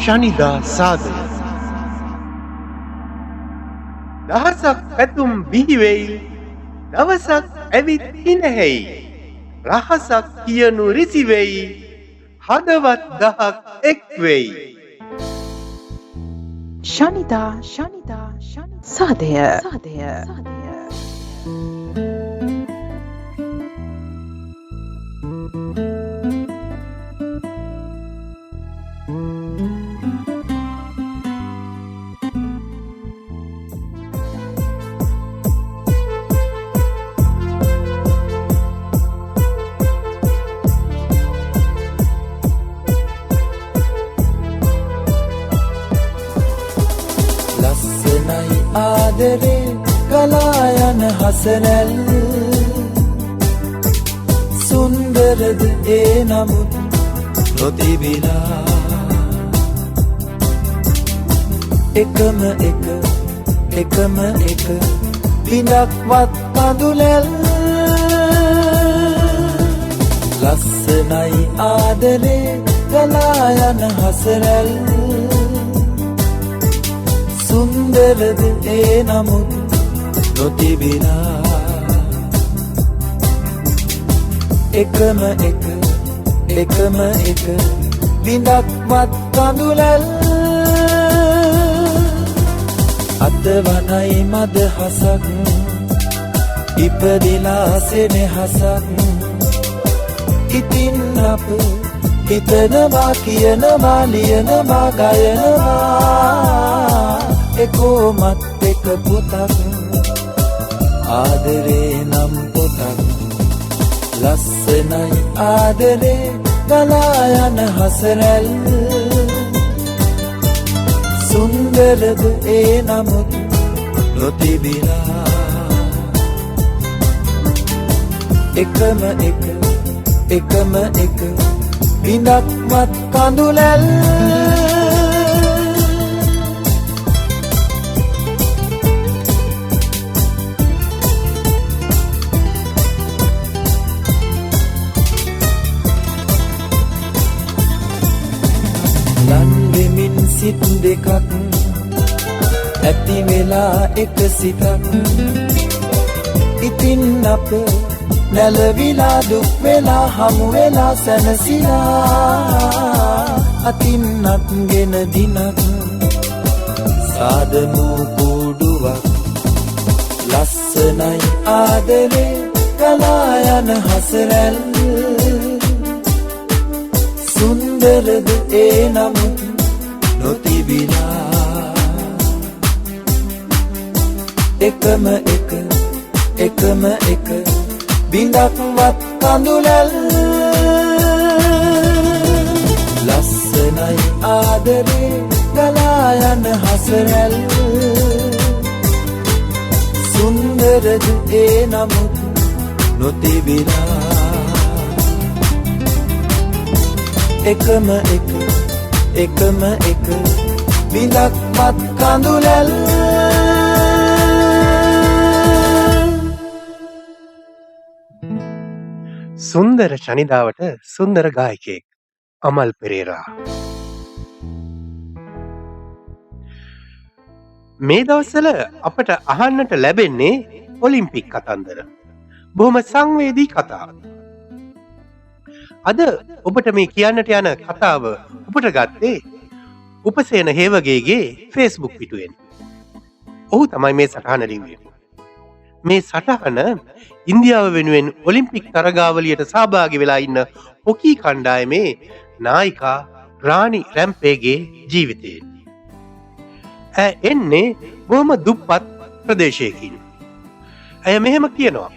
ශනිදා සාදය දහසක් පැතුම් බිහිවෙයි දවසක් ඇවිත් හිනැහැයි රහසක් කියනු රිසිවෙයි හදවත් දහක් එක්වෙයි ශනිදා සාදය ආදරේ ගලා යන හසරැල් සුන්දරද ඒ නමුත් නොතිබිලා එකම එක බිඳක්වත් කඳුලැල් ලස්සනයි ආදරේ ගලා යන හසරැල් සුන්දරද ඒ නමුත් නොතිබිලා එකම එක බිඳක්වත් කඳුලැල් අතවනයි මද හසක් ඉපදිලා සෙනෙහසක් ඉතින් අප හිතනවා කියනවා ලියනවා ගයනවා එකෝමත් එක පොතක් ආදරේ නම් පොතක් ලස්සනයි ආදරේ ගලා යන හසරැල් සුන්දරද ඒ නමුත් නොතිබිලා එකම එක බිඳක්වත් කඳුලැල් ලන්වෙමින් සිත් දෙකක් ඇති වෙලා එක සිතක් ඉතින් අප නැලවිලා දුක් වෙලා හමු වෙලා සැනසිලා අතින් අත්ගෙන දිනක් සාදමු කුඩුවක් ලස්සනයි ආදරේ ගලා යන හසරැල් සුන්දරද ඒ නමුත් නොතිබිලා එකම එක බිඳක්වත් කඳුලැල් ලස්සනයි ආදරේ ගලා යන හසරැල් සුන්දරද ඒ නමුත් නොතිබිලා එකම එක බිඳක්වත් කඳුලැල් සුන්දර ශනිදාවට සුන්දර ගායකයෙක් අමල් පෙරේරා. මේ දවස්වල අපට අහන්නට ලැබෙන්නේ ඔලිම්පික් කතන්දර. බොහොම සංවේදී කතා. අද ඔබට මේ කියන්නට යන කතාව ඔබට ගත්තේ උපසේන හේවගේගේ ෆේස්බුක් පිටුවෙන්. ඔහු තමයි මේ සටහන ලිව්වේ. මේ සටහන ඉන්දියාව වෙනුවෙන් ඔලිම්පික් තරගාවලියට සහභාගී වෙලා ඉන්න හොකී කණ්ඩායමේ නායිකා රානි රැම්පේගේ ජීවිතයෙන්. ඇය එන්නේ බොහොම දුප්පත් ප්‍රදේශයකින්. ඇය මෙහෙම කියනවා.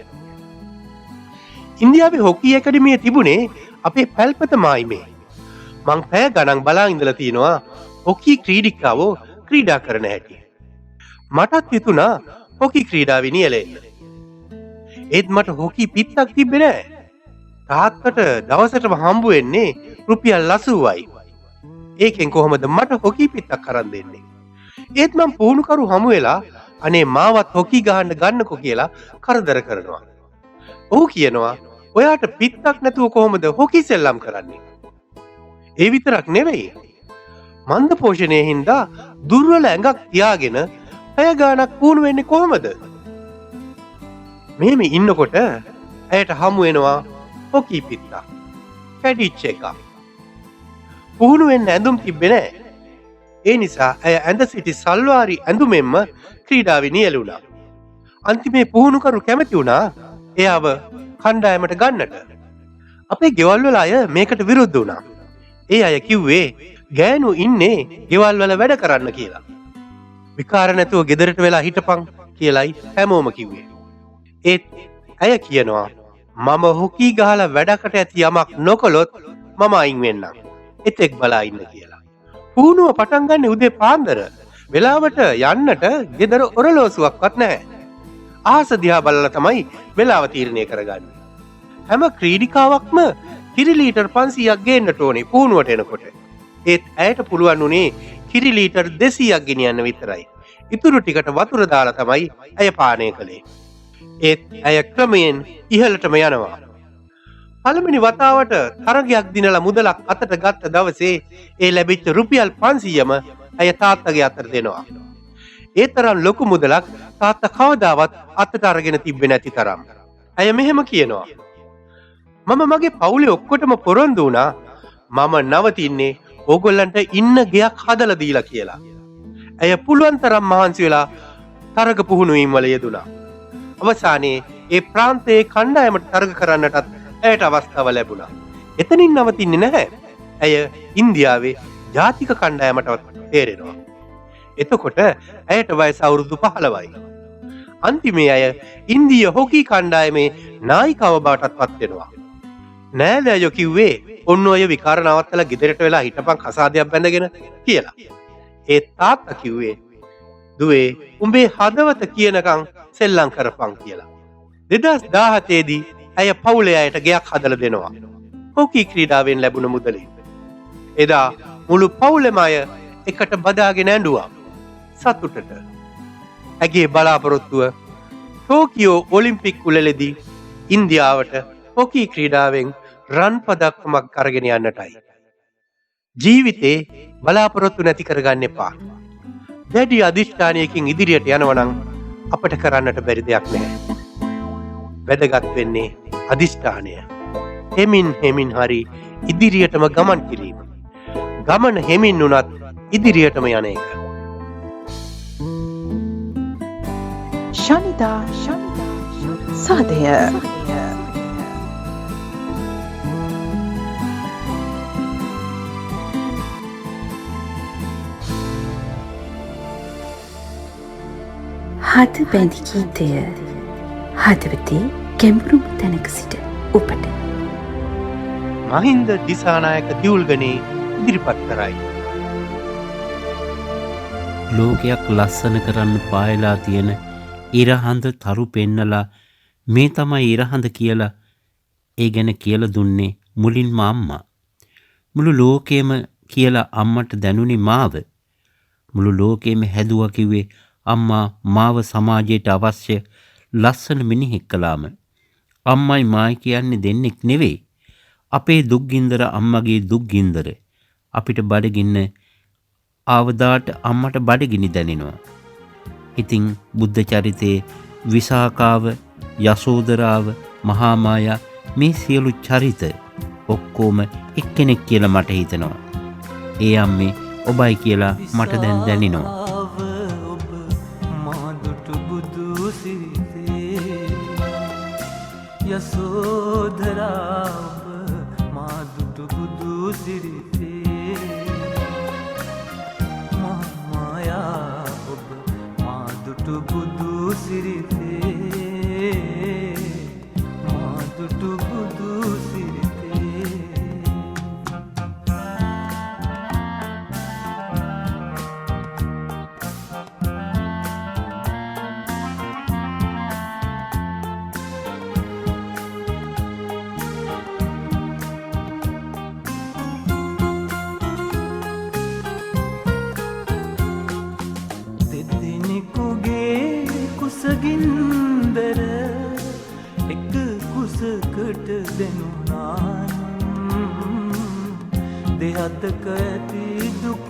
ඉන්දියාවේ හොකී ඇකඩමිය තිබුණේ අපේ පැල්පත මායිමේ. මං පැය ගණන් බලා ඉඳලා තියෙනවා හොකී ක්‍රීඩිකාවෝ ක්‍රීඩා කරන හැටි. මටත් හිතුණා හොකී ක්‍රීඩාවේ නියැලෙන්න. ඒත් මට හොකී පිත්තක් තිබ්බේ නෑ. තාත්තට දවසටම හම්බ වෙන්නේ රුපියල් 80යි. ඒකෙන් කොහොමද මට හොකී පිත්තක් අරන් දෙන්නේ? ඒත් මං පුහුණුකරු හමු වෙලා අනේ මාවත් හොකී ගහන්න ගන්නකෝ කියලා කරදර කරනවා. ඔහු කියනවා ඔයාට පිත්තක් නැතුව කොහොමද හොකී සෙල්ලම් කරන්නේ? ඒ විතරක් නෙවෙයි. මන්ද පෝෂණය හින්දා දුර්වල ඇඟක් තියාගෙන පැය ගාණක් පුහුණු වෙන්නේ කොහොමද? මෙහෙම ඉන්නකොට ඇයට හමු වෙනවා හොකී පිත්තා. කැඩිච්ච එකක්. පුහුණු වෙන්න ඇඳුම් තිබ්බේ නැහැ. ඒ නිසා ඇය ඇඳ සිටි සල්වාරි ඇඳුමෙන්ම ක්‍රීඩාවේ නියැලුණා. අන්තිමේ පුහුණුකරු කැමති වුණා එයාව කණ්ඩායමට ගන්නට. අපේ ගෙවල් වල අය මේකට විරුද්ධ වුණා. ඒ අය කිව්වේ ගෑනු ඉන්නේ ගෙවල් වල වැඩ කරන්න කියලා. විකාර නැතුව ගෙදරට වෙලා හිටපන් කියලායි හැමෝම කිව්වේ. ඒත් ඇය කියනවා මම හොකී ගහලා වැඩකට ඇති යමක් නොකළොත් මම අයින් වෙන්නම්. එතෙක් බලා ඉන්න කියලා. පුහුණුව පටන් ගන්න උදේ පාන්දර. වෙලාවට යන්නට ගෙදර ඔරලෝසුවක්වත් නැහැ. ආස දිහා බලලා තමයි වෙලාව තීරණය කරගන්නේ. හැම ක්‍රීඩිකාවක්ම කිරි ලීටර් 500ක් ගේන්නට ඕනේ පුහුණුවට එනකොට. ඒත් ඇයට පුළුවන් උනේ කිරි ලීටර් 200ක් ගෙනියන්න විතරයි. ඉතුරු ටිකට වතුර දාලා තමයි ඇය පානය කළේ. ඒත් ඇය ක්‍රමයෙන් ඉහළටම යනවා. පළවෙනි වතාවට තරගයක් දිනලා මුදලක් අතට ගත්ත දවසේ ඒ ලැබිච්ච රුපියල් 500ම ඇය තාත්තගේ අතට දෙනවා. ඒ තරම් ලොකු මුදලක් තාත්තා කවදාවත් අතට අරගෙන තිබ්බේ නැති තරම්. ඇය මෙහෙම කියනවා. මම මගේ පවුලේ ඔක්කොටම පොරොන්දු වුණා මම නවතින්නේ ඕගොල්ලන්ට ඉන්න ගෙයක් හදලා දීලා කියලා. ඇය පුළුවන් තරම් මහන්සි වෙලා තරග පුහුණුවීම් වල යෙදුණා. අවසානයේ ඒ ප්‍රාන්තයේ කණ්ඩායමට තරග කරන්නටත් ඇයට අවස්ථාව ලැබුණා. එතනින් නවතින්නේ නැහැ. ඇය ඉන්දියාවේ ජාතික කණ්ඩායමටවත් තේරෙනවා. එතකොට ඇයට වයස අවුරුදු 15යි. අන්තිමේ ඇය ඉන්දිය හොකී කණ්ඩායමේ නායිකාව බවටත් පත් වෙනවා. නෑදෑයෝ කිව්වේ ඔන්න ඔය විකාර නවත්තලා ගෙදරට වෙලා හිටපන් කසාදයක් බැඳගෙන කියලා. ඒ තාත්තා කිව්වේ දුවේ උඹේ හදවත කියනකම් සෙල්ලම් කරපන් කියලා. 2017 දී ඇය පවුලේ අයට ගෙයක් හදලා දෙනවා. හොකී ක්‍රීඩාවෙන් ලැබුණ මුදලින්. එදා මුළු පවුලම අය එකට බදාගෙන ඇඬුවා. සතුටට. ඇගේ බලාපොරොත්තුව ටෝකියෝ ඔලිම්පික් උළෙලෙදී ඉන්දියාවට හොකී ක්‍රීඩාවෙන් රන් පදක්කමක් අරගෙන යන්නටයි. ජීවිතේ බලාපොරොත්තු නැති කරගන්න එපා. දැඩි අධිෂ්ඨානයකින් ඉදිරියට යනවා නම් අපට කරන්නට බැරි දෙයක් නැහැ. වැදගත් වෙන්නේ අධිෂ්ඨානය. හෙමින් හෙමින් හරි ඉදිරියටම ගමන් කිරීම. ගමන හෙමින් වුණත් ඉදිරියටම යන එක. ශනිදා සාදය හද බැඳි ගීතය හදවතේ ගැඹුරුම තැනක සිට ඔබට මහින්ද දිසානායක දියුල්ගනේ ඉදිරිපත් කරයි. ලෝකයක් ලස්සන කරන්න පායලා තියෙන ඉරහඳ තරු පෙන්නලා මේ තමයි ඉරහඳ කියලා ඒ ගැන කියලා දුන්නේ මුලින්ම අම්මා. මුළු ලෝකෙම කියලා අම්මට දැනුනි මාව. මුළු ලෝකෙම හැදුවා කිව්වේ අම්මා මාව සමාජයට අවශ්‍ය ලස්සන මිනිහෙක් කළාම. අම්මයි මායි කියන්නේ දෙන්නෙක් නෙවෙයි. අපේ දුක්ගින්දර අම්මගේ දුක්ගින්දර. අපිට බඩගින්න ආවදාට අම්මට බඩගිනි දැනෙනවා. ඉතින් බුද්ධ චරිතයේ විසාකාව, යසෝදරාව, මහාමායා මේ සියලු චරිත ඔක්කොම එක්කෙනෙක් කියලා මට හිතෙනවා. ඒ අම්මේ ඔබයි කියලා මට දැන් දැනෙනවා. යසෝදරාව මාදුටු බුදු සිරිතේ මායා ඔබ මාදුටු බුදු සිරිතේ මාදුටු බුදු සිරිතේ කුසගින්දර එක කුසකට දෙනුනා දෙහතක ඇති දුක්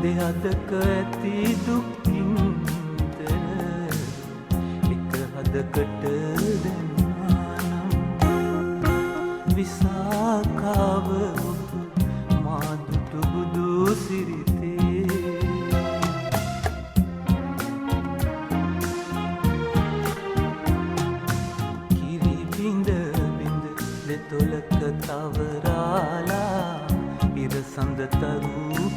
දෙහදක ඇති දුක්කින්තර එක හදකට දෙන්නානම් විසාකාව ඔබ මාදුටු බුදු සිරිතේ කිරි බිඳ බිඳ දෙතොලක තවරාලා ඉර සඳ තරු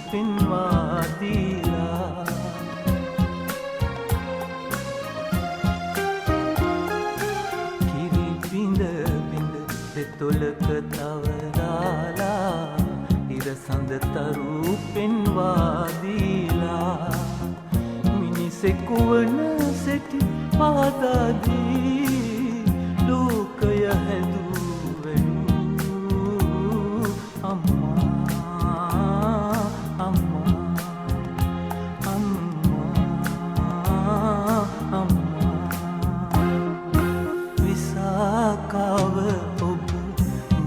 පෙන්වා දීලා කිරි බිඳ බිඳ දෙතොලක තවරාලා ඉර සඳ තරු පෙන්වා දීලා මිනිසෙකු වන සෙටි පාදාදී ලෝකය හැදුවෙනු අම්මා විසාකාව ඔබ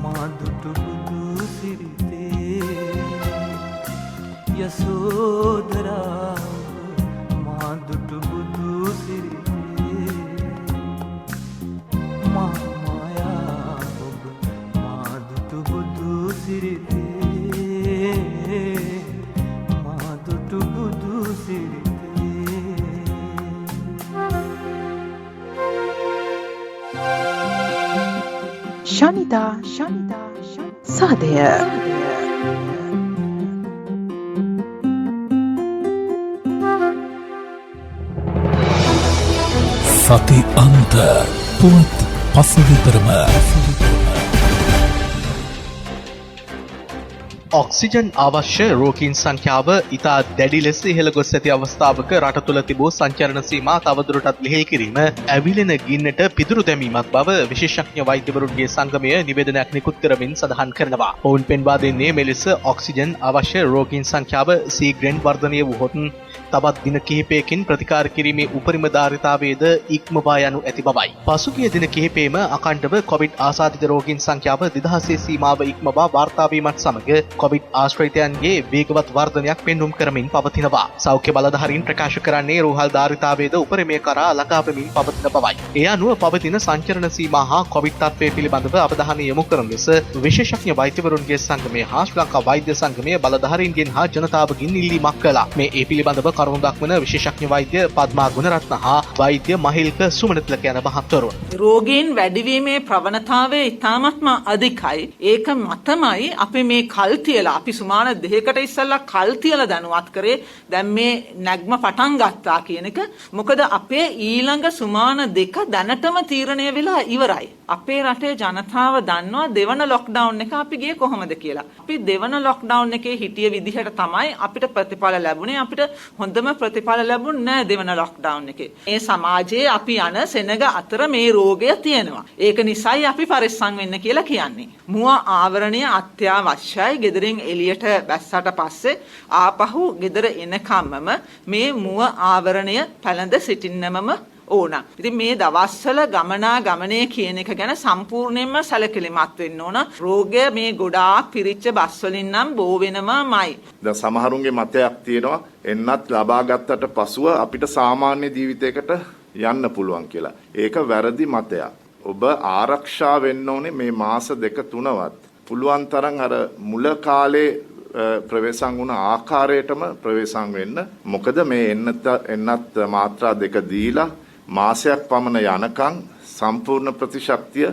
මාදුටු බුදු සිරිතේ යසෝදරාව මාදුටු බුදු සිරිතේ මායා ඔබ මාදුටු බුදු සිරිතේ මාදුටු බුදු සිරිතේ ශනිදා සාදය සති අන්ත පුවත් පසුවිතරම ඔක්සිජන් අවශ්‍ය රෝගීන් සංඛ්‍යාව ඉතා දැඩි ලෙස ඉහළ ගොස් ඇති අවස්ථාවක රට තුළ තිබූ සංචරණ සීමා තවදුරටත් ලිහිල් කිරීම ඇවිලෙන ගින්නට පිදුරු දැමීමක් බව විශේෂඥ වෛද්‍යවරුන්ගේ සංගමය නිවේදනයක් නිකුත් කරමින් සඳහන් කරනවා. ඔවුන් පෙන්වා දෙන්නේ මෙලෙස ඔක්සිජන් අවශ්‍ය රෝගීන් සංඛ්‍යාව සීග්‍රෙන් වර්ධනය වූහොත් තවත් දින කිහිපයකින් ප්‍රතිකාර කිරීමේ උපරිම ධාරිතාවයේද ඉක්මවා යනු ඇති බවයි. පසුගිය දින කිහිපයේම අඛණ්ඩව කොවිඩ් ආසාදිත රෝගීන් සංඛ්‍යාව 2000 සීමාව ඉක්මවා වාර්තා වීමත් සමග කොවිඩ් ආශ්‍රිතයන්ගේ වේගවත් වර්ධනයක් පෙන්නුම් කරමින් පවතිනවා. සෞඛ්‍ය බලධාරීන් ප්‍රකාශ කරන්නේ රෝහල් ධාරිතාවයේද උපරිමය කරා ළඟා වෙමින් පවතින බවයි. ඒ අනුව පවතින සංචරණ සීමා හා කොවිඩ් තත්ත්වය පිළිබඳව අවධානය යොමු කරන ලෙස විශේෂඥ වෛද්‍යවරුන්ගේ සංගමය හා ශ්‍රී ලංකා වෛද්‍ය සංගමය බලධාරීන්ගෙන් හා ජනතාවගෙන් ඉල්ලීමක් කළා. මේ ඒ පිළිබඳව කරුණු දක්වන විශේෂඥ වෛද්‍ය පද්මා ගුණරත්න හා වෛද්‍ය මහිල්ක සුමනතිලක යන මහත්වරුන්. රෝගීන් වැඩිවීමේ ප්‍රවණතාවය ඉතාමත්ම අධිකයි. ඒක මතමයි අපි මේ කල් තියලා අපි සුමාන දෙකකට ඉස්සෙල්ලා කල් තියලා දැනුවත් කරේ දැන් මේ නැග්ම පටන් ගත්තා කියන එක. මොකද අපේ ඊළඟ සුමාන දෙක දැනටම තීරණය වෙලා ඉවරයි. අපේ රටේ ජනතාව දන්නවා දෙවන ලොක්ඩවුන් එක අපි ගියේ කොහොමද කියලා. අපි දෙවන ලොක්ඩවුන් එකේ හිටිය විදිහට තමයි අපිට ප්‍රතිඵල ලැබුණේ. අපිට හොඳම ප්‍රතිඵල ලැබුණ නෑ දෙවන ලොක්ඩවුන් එකේ. මේ සමාජයේ අපි යන සෙනග අතර මේ රෝගය තියෙනවා. ඒක නිසායි අපි පරිස්සම් වෙන්න කියලා කියන්නේ. මුව ආවරණය අත්‍යවශ්‍යයි. ගෙදරින් එළියට බැස්සට පස්සේ ආපහු ගෙදර එනකම්ම මේ මුව ආවරණය පැළඳ සිටින්නමම ඕන. ඉතින් මේ දවස්වල ගමනේ කියන එක ගැන සම්පූර්ණයෙන්ම සැලකිලිමත් වෙන්න ඕන. රෝගය මේ ගොඩාක් පිරිච්ච බස් වලින් නම් බෝ වෙනමයි. දැන් සමහරුන්ගේ මතයක් තියෙනවා එන්නත් ලබා ගත්තට පසුව අපිට සාමාන්‍ය ජීවිතයකට යන්න පුළුවන් කියලා. ඒක වැරදි මතයක්. ඔබ ආරක්ෂා වෙන්න ඕනේ මේ මාස දෙක තුනවත්. පුළුවන් තරම් අර මුල කාලේ ප්‍රවේශම් වුණ ආකාරයටම ප්‍රවේශම් වෙන්න. මොකද මේ එන්නත් මාත්‍රා දෙක දීලා මාසයක් පමණ යනකම් සම්පූර්ණ ප්‍රතිශක්තිය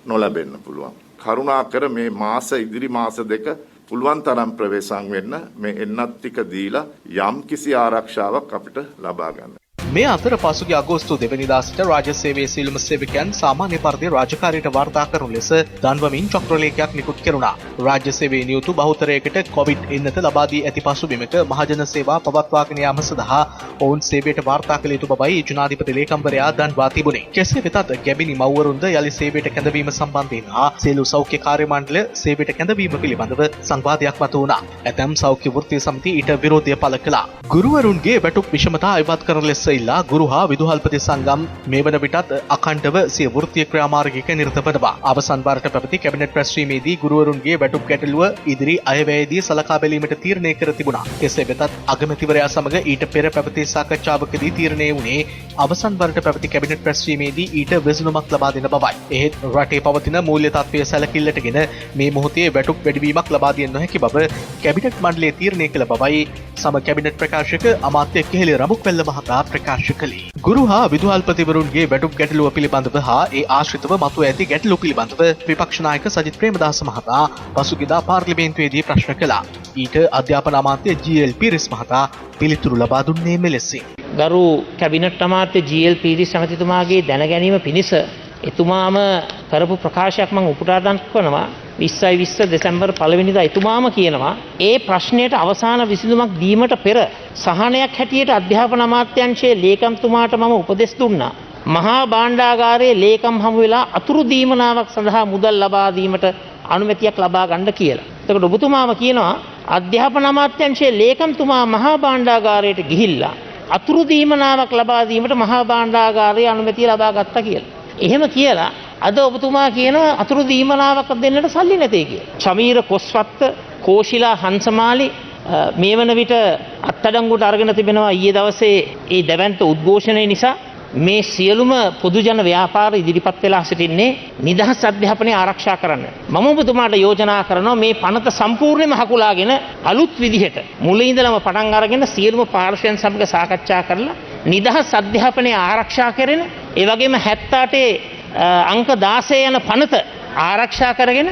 නොලැබෙන්න පුළුවන්. කරුණාකර මේ ඉදිරි මාස දෙක පුළුවන් තරම් ප්‍රවේශම් වෙන්න මේ එන්නත් ටික දීලා යම් කිසි ආරක්ෂාවක් අපිට ලබා ගන්න. මේ අතර පසුගිය අගෝස්තු 2 වෙනිදා සිට රාජ්‍ය සේවයේ සියලුම සේවකයන් සාමාන්‍ය පරිදි රාජකාරියට වාර්තා කරන ලෙස දන්වමින් චක්‍රලේඛයක් නිකුත් කෙරුණා. රාජ්‍ය සේවයේ නියුතු බහුතරයකට කොවිඩ් එන්නත ලබා දී ඇති පසුබිමක මහජන සේවා පවත්වාගෙන යාම සඳහා ඔවුන් සේවයට වාර්තා කළ යුතු බවයි ජනාධිපති ලේකම්වරයා දන්වා තිබුණේ. කෙසේ වෙතත් ගැබිනි මව්වරුන්ද යලි සේවයට කැඳවීම සම්බන්ධයෙන් හා සියලු සෞඛ්‍ය කාර්ය මණ්ඩල සේවයට කැඳවීම පිළිබඳව සංවාදයක් මත වුණා. ඇතැම් සෞඛ්‍ය වෘත්තීය සමිති ඊට විරෝධය පළ කළා. ගුරුවරුන්ගේ වැටුප් විෂමතා ඉවත් කරන ලෙස පැමිණිලා ගුරු හා විදුහල්පති සංගම් මේ වන විටත් අඛණ්ඩව සිය වෘත්තීය ක්‍රියාමාර්ගයක නිරත වනවා. අවසන් වරට පැවති කැබිනට් රැස්වීමේදී ගුරුවරුන්ගේ වැටුප් ගැටලුව ඉදිරි අයවැයේදී සලකා බැලීමට තීරණය කර තිබුණා. කෙසේ වෙතත් අගමැතිවරයා සමග ඊට පෙර පැවති සාකච්ඡාවකදී තීරණය වුණේ අවසන් වරට පැවති කැබිනට් රැස්වීමේදී ඊට විසඳුමක් ලබා දෙන බවයි. එහෙත් රටේ පවතින මූල්‍ය තත්ත්වය සැලකිල්ලටගෙන මේ මොහොතේ වැටුප් වැඩිවීමක් ලබා දිය නොහැකි බව කැබිනට් මණ්ඩලය තීරණය කළ බවයි සම කැබිනට් ප්‍රකාශක අමාත්‍ය කෙහෙලි රඹුක්වැල්ල මහතා ප්‍රකාශ කළේ. ගුරු හා විදුහල්පතිවරුන්ගේ වැටුප් ගැටලුව පිළිබඳව හා ඒ ආශ්‍රිතව මතුව ඇති ගැටලු පිළිබඳව විපක්ෂ නායක සජිත් ප්‍රේමදාස මහතා පසුගියදා පාර්ලිමේන්තුවේදී ප්‍රශ්න කළා. ඊට අධ්‍යාපන අමාත්‍ය ජී.එල්. පීරිස් මහතා පිළිතුරු ලබා දුන්නේ මෙලෙසින්. ගරු කැබිනට් අමාත්‍ය ජී.එල්. පීරිස් ඇමතිතුමාගේ දැනගැනීම පිණිස එතුමාම කරපු ප්‍රකාශයක් මම උපුටා දක්වනවා. 2020 දෙසැම්බර් 1 වෙනිදා එතුමාම කියනවා ඒ ප්‍රශ්නයට අවසාන විසඳුමක් දීමට පෙර සහනයක් හැටියට අධ්‍යාපන අමාත්‍යාංශයේ ලේකම්තුමාට මම උපදෙස් දුන්නා. මහා භාණ්ඩාගාරයේ ලේකම් හමු වෙලා අතුරු දීමනාවක් සඳහා මුදල් ලබා දීමට අනුමැතියක් ලබා ගන්න කියලා. එතකොට ඔබතුමාම කියනවා අධ්‍යාපන අමාත්‍යාංශයේ ලේකම්තුමා මහා භාණ්ඩාගාරයට ගිහිල්ලා අතුරු දීමනාවක් ලබා දීමට මහා භාණ්ඩාගාරයේ අනුමැතිය ලබා ගත්තා කියලා. එහෙම කියලා අද ඔබතුමා කියනවා අතුරු දීමනාවක් දෙන්නට සල්ලි නැtei කියලා. ශමීර කොස්වත්ත, කෝෂිලා හංසමාලි මේ වන විට අත්අඩංගුවට අරගෙන තිබෙනවා. ඊයේ දවසේ ඒ දැවැන්ත උද්ඝෝෂණය නිසා මේ සියලුම පොදුජන ව්‍යාපාර ඉදිරිපත් වෙලා සිටින්නේ නිදහස් අධ්‍යාපනය ආරක්ෂා කරන්න. මම ඔබතුමාට යෝජනා කරනවා මේ පනත සම්පූර්ණයෙන්ම හකුලාගෙන අලුත් විදිහට මුලින් ඉඳලම පටන් අරගෙන සියලුම පාර්ශ්වයන් සමග සාකච්ඡා කරලා නිදහස් අධ්‍යාපනය ආරක්ෂා කරන ඒ වගේම 78 අංක 16 යන පනත ආරක්ෂා කරගෙන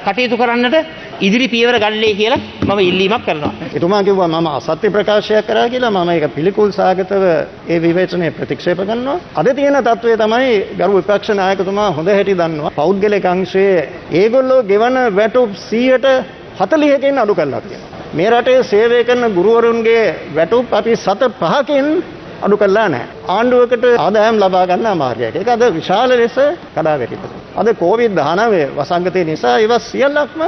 කටයුතු කරන්නට ඉදිරි පියවර ගන්නලේ කියලා මම ඉල්ලීමක් කරනවා. එතුමා කිව්වා මම අසත්‍ය ප්‍රකාශයක් කරා කියලා. මම ඒක පිළිකුල් සාගතව ඒ විවේචනය ප්‍රතික්ෂේප කරනවා. අද තියෙන තත්ත්වය තමයි ගරු විපක්ෂ නායකතුමා හොඳ හැටි දන්නවා. පෞද්ගලික අංශයේ ඒගොල්ලෝ ගෙවන වැටුප් 140කින් අඩු කරලා තියෙනවා. මේ රටේ සේවය කරන ගුරුවරුන්ගේ වැටුප් අපි 5කින් අඩු කළා නැහැ. ආණ්ඩුවකට ආදායම් ලබා ගන්න අමාරුයි. ඒක අද විශාල ලෙස කඩා වැටිලා. අද COVID-19 වසංගතය නිසා ඒවා සියල්ලක්ම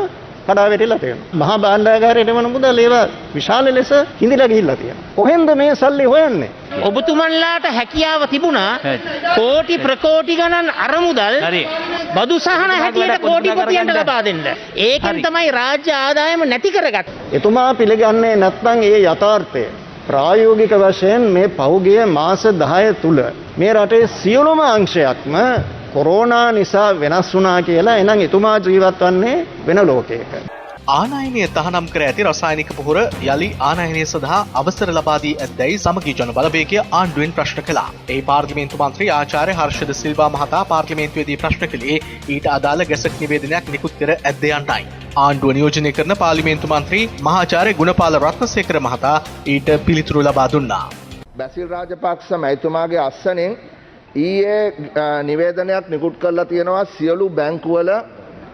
කඩා වැටිලා තියෙනවා. මහා භාණ්ඩාගාරයට වන මුදල් ඒවා විශාල ලෙස හිඳිලා ගිහිල්ලා තියෙනවා. කොහෙන්ද මේ සල්ලි හොයන්නේ? ඔබතුමන්ලාට හැකියාව තිබුණා කෝටි ප්‍රකෝටි ගණන් අරමුදල් බදු සහන හැටියට කෝටිපතියන්ට ලබා දෙන්න. ඒකෙන් තමයි රාජ්‍ය ආදායම නැති කරගත්තේ. එතුමා පිළිගන්නේ නැත්නම් ඒ යථාර්ථය ප්‍රායෝගික වශයෙන් මේ පහුගිය මාස 10 තුල මේ රටේ සියලුම අංශයක්ම කොරෝනා නිසා වෙනස් වුණා කියලා. එහෙනම් එතුමා ජීවත් වන්නේ වෙන ලෝකයක. ආනයනය තහනම් කර ඇති රසායනික පොහොර යළි ආනයනය සඳහා අවසර ලබා දී ඇතැයි සමගී ජන බලවේගය ආණ්ඩුවෙන් ප්‍රශ්න කළා. ඒ පාර්ලිමේන්තු මන්ත්‍රී ආචාර්ය හර්ෂද සිල්වා මහතා පාර්ලිමේන්තුවේදී ප්‍රශ්න කළේ ඊට අදාළ ගැසට් නිවේදනයක් නිකුත් කර ඇද්ද යන්නයි. ආණ්ඩුව නියෝජනය කරන පාර්ලිමේන්තු මන්ත්‍රී මහාචාර්ය ගුණපාල රත්නසේකර මහතා ඊට පිළිතුරු ලබා දුන්නා. බැසිල් රාජපක්ෂ මැතිතුමාගේ අස්සනෙන් ඊයේ නිවේදනයක් නිකුත් කරලා තියෙනවා සියලු බැංකුවල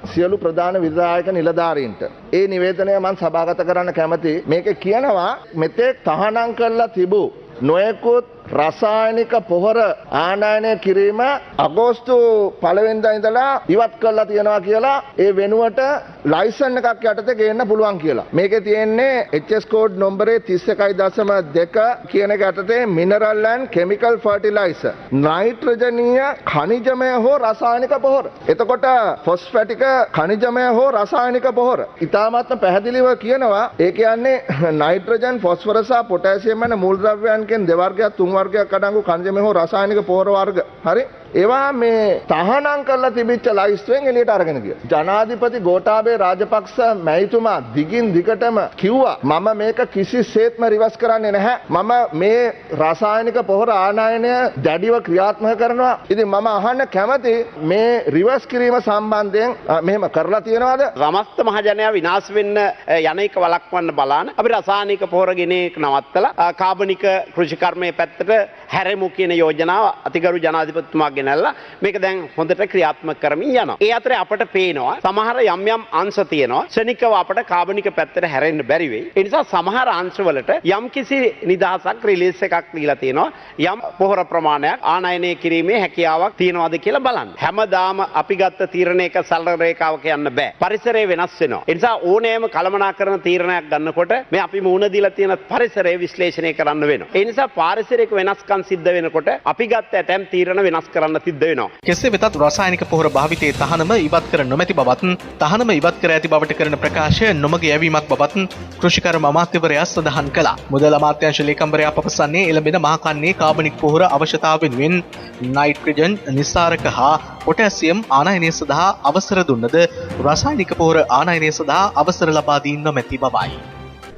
සියලු ප්‍රධාන විධායක නිලධාරීන්ට. ඒ නිවේදනය මම සභාගත කරන්න කැමතියි. මේකේ කියනවා මෙතෙක් තහනම් කරලා තිබූ නොයෙකුත් රසායනික පොහොර ආනයනය කිරීම අගෝස්තු 1 වෙනිදා ඉඳලා ඉවත් කරලා තියෙනවා කියලා ඒ වෙනුවට ලයිසන් එකක් යටතේ ගේන්න පුළුවන් කියලා. මේකේ තියෙන්නේ HS කෝඩ් නම්බරේ 31.2 කියන එක යටතේ මිනරල් ඇන්ඩ් කෙමිකල් ෆර්ටිලයිසර් නයිට්‍රජනීය khනිජමය හෝ රසායනික පොහොර. එතකොට ෆොස්ෆැටික khනිජමය හෝ රසායනික පොහොර. ඉතාමත්ම පැහැදිලිව කියනවා ඒ කියන්නේ නයිට්‍රජන් ෆොස්ෆරස් සහ පොටෑසියම් යන මූලද්‍රව්‍යයන්ගෙන් දෙවර්ගයක් තුන් වර්ගයක් අඩංගු කන්ජමේ හෝ රසායනික පොහොර වර්ග. හරි? ඒවා මේ තහනම් කරලා තිබිච්ච ලයිස්තුවෙන් එළියට අරගෙන ගියා. ජනාධිපති ගෝඨාභය රාජපක්ෂ මැතිතුමා දිගින් දිගටම කිව්වා මම මේක කිසිසේත්ම රිවර්ස් කරන්නේ නැහැ. මම මේ රසායනික පොහොර ආනයනය දැඩිව ක්‍රියාත්මක කරනවා. ඉතින් මම අහන්න කැමති මේ රිවර්ස් කිරීම සම්බන්ධයෙන් මෙහෙම කරලා තියෙනවද? සමස්ත මහජනයා විනාශ වෙන්න යන එක වළක්වන්න බලන අපි රසායනික පොහොර ගෙන එක නවත්තලා කාබනික කෘෂිකර්මයේ පැත්තට හැරෙමු කියන යෝජනාව අතිගරු ජනාධිපතිතුමාගේ ගෙනල්ලා මේක දැන් හොඳට ක්‍රියාත්මක කරමින් යනවා. ඒ අතරේ අපට පේනවා සමහර යම් යම් අංශ තියෙනවා ක්ෂණිකව අපට කාබනික පැත්තට හැරෙන්න බැරි වෙයි. ඒ නිසා සමහර අංශවලට යම් කිසි නිදහසක් රිලීස් එකක් දීලා තියෙනවා. යම් පොහොර ප්‍රමාණයක් ආනයනය කිරීමේ හැකියාවක් තියනවාද කියලා බලන්න. හැමදාම අපි ගත්ත තීරණයක සරල රේඛාවක යන්න බෑ. පරිසරය වෙනස් වෙනවා. ඒ නිසා ඕනෑම කළමනාකරන තීරණයක් ගන්නකොට මේ අපි මුණ දීලා තියෙන පරිසරය විශ්ලේෂණය කරන්න වෙනවා. ඒ නිසා පාරිසරික වෙනස්කම් සිද්ධ වෙනකොට අපි ගත්ත ඇතැම් තීරණ වෙනස් කරන්න සිද්ධ වෙනවා. කෙසේ වෙතත් රසායනික පොහොර භාවිතයේ තහනම ඉවත් කර නොමැති බවත් තහනම ඉවත් කර ඇති බවට කරන ප්‍රකාශය නොමග යැවීමක් බවත් කෘෂිකර්ම අමාත්‍යවරයා සඳහන් කළා. මුදල් අමාත්‍යාංශ ලේකම්වරයා පවසන්නේ එළඹෙන මහකන්නේ කාබනික් පොහොර අවශ්‍යතාව වෙනුවෙන් නයිට්‍රජන් නිසාරක හා පොටෑසියම් ආනයනය සඳහා අවසර දුන්නද රසායනික පොහොර ආනයනය සඳහා අවසර ලබා දී නොමැති බවයි.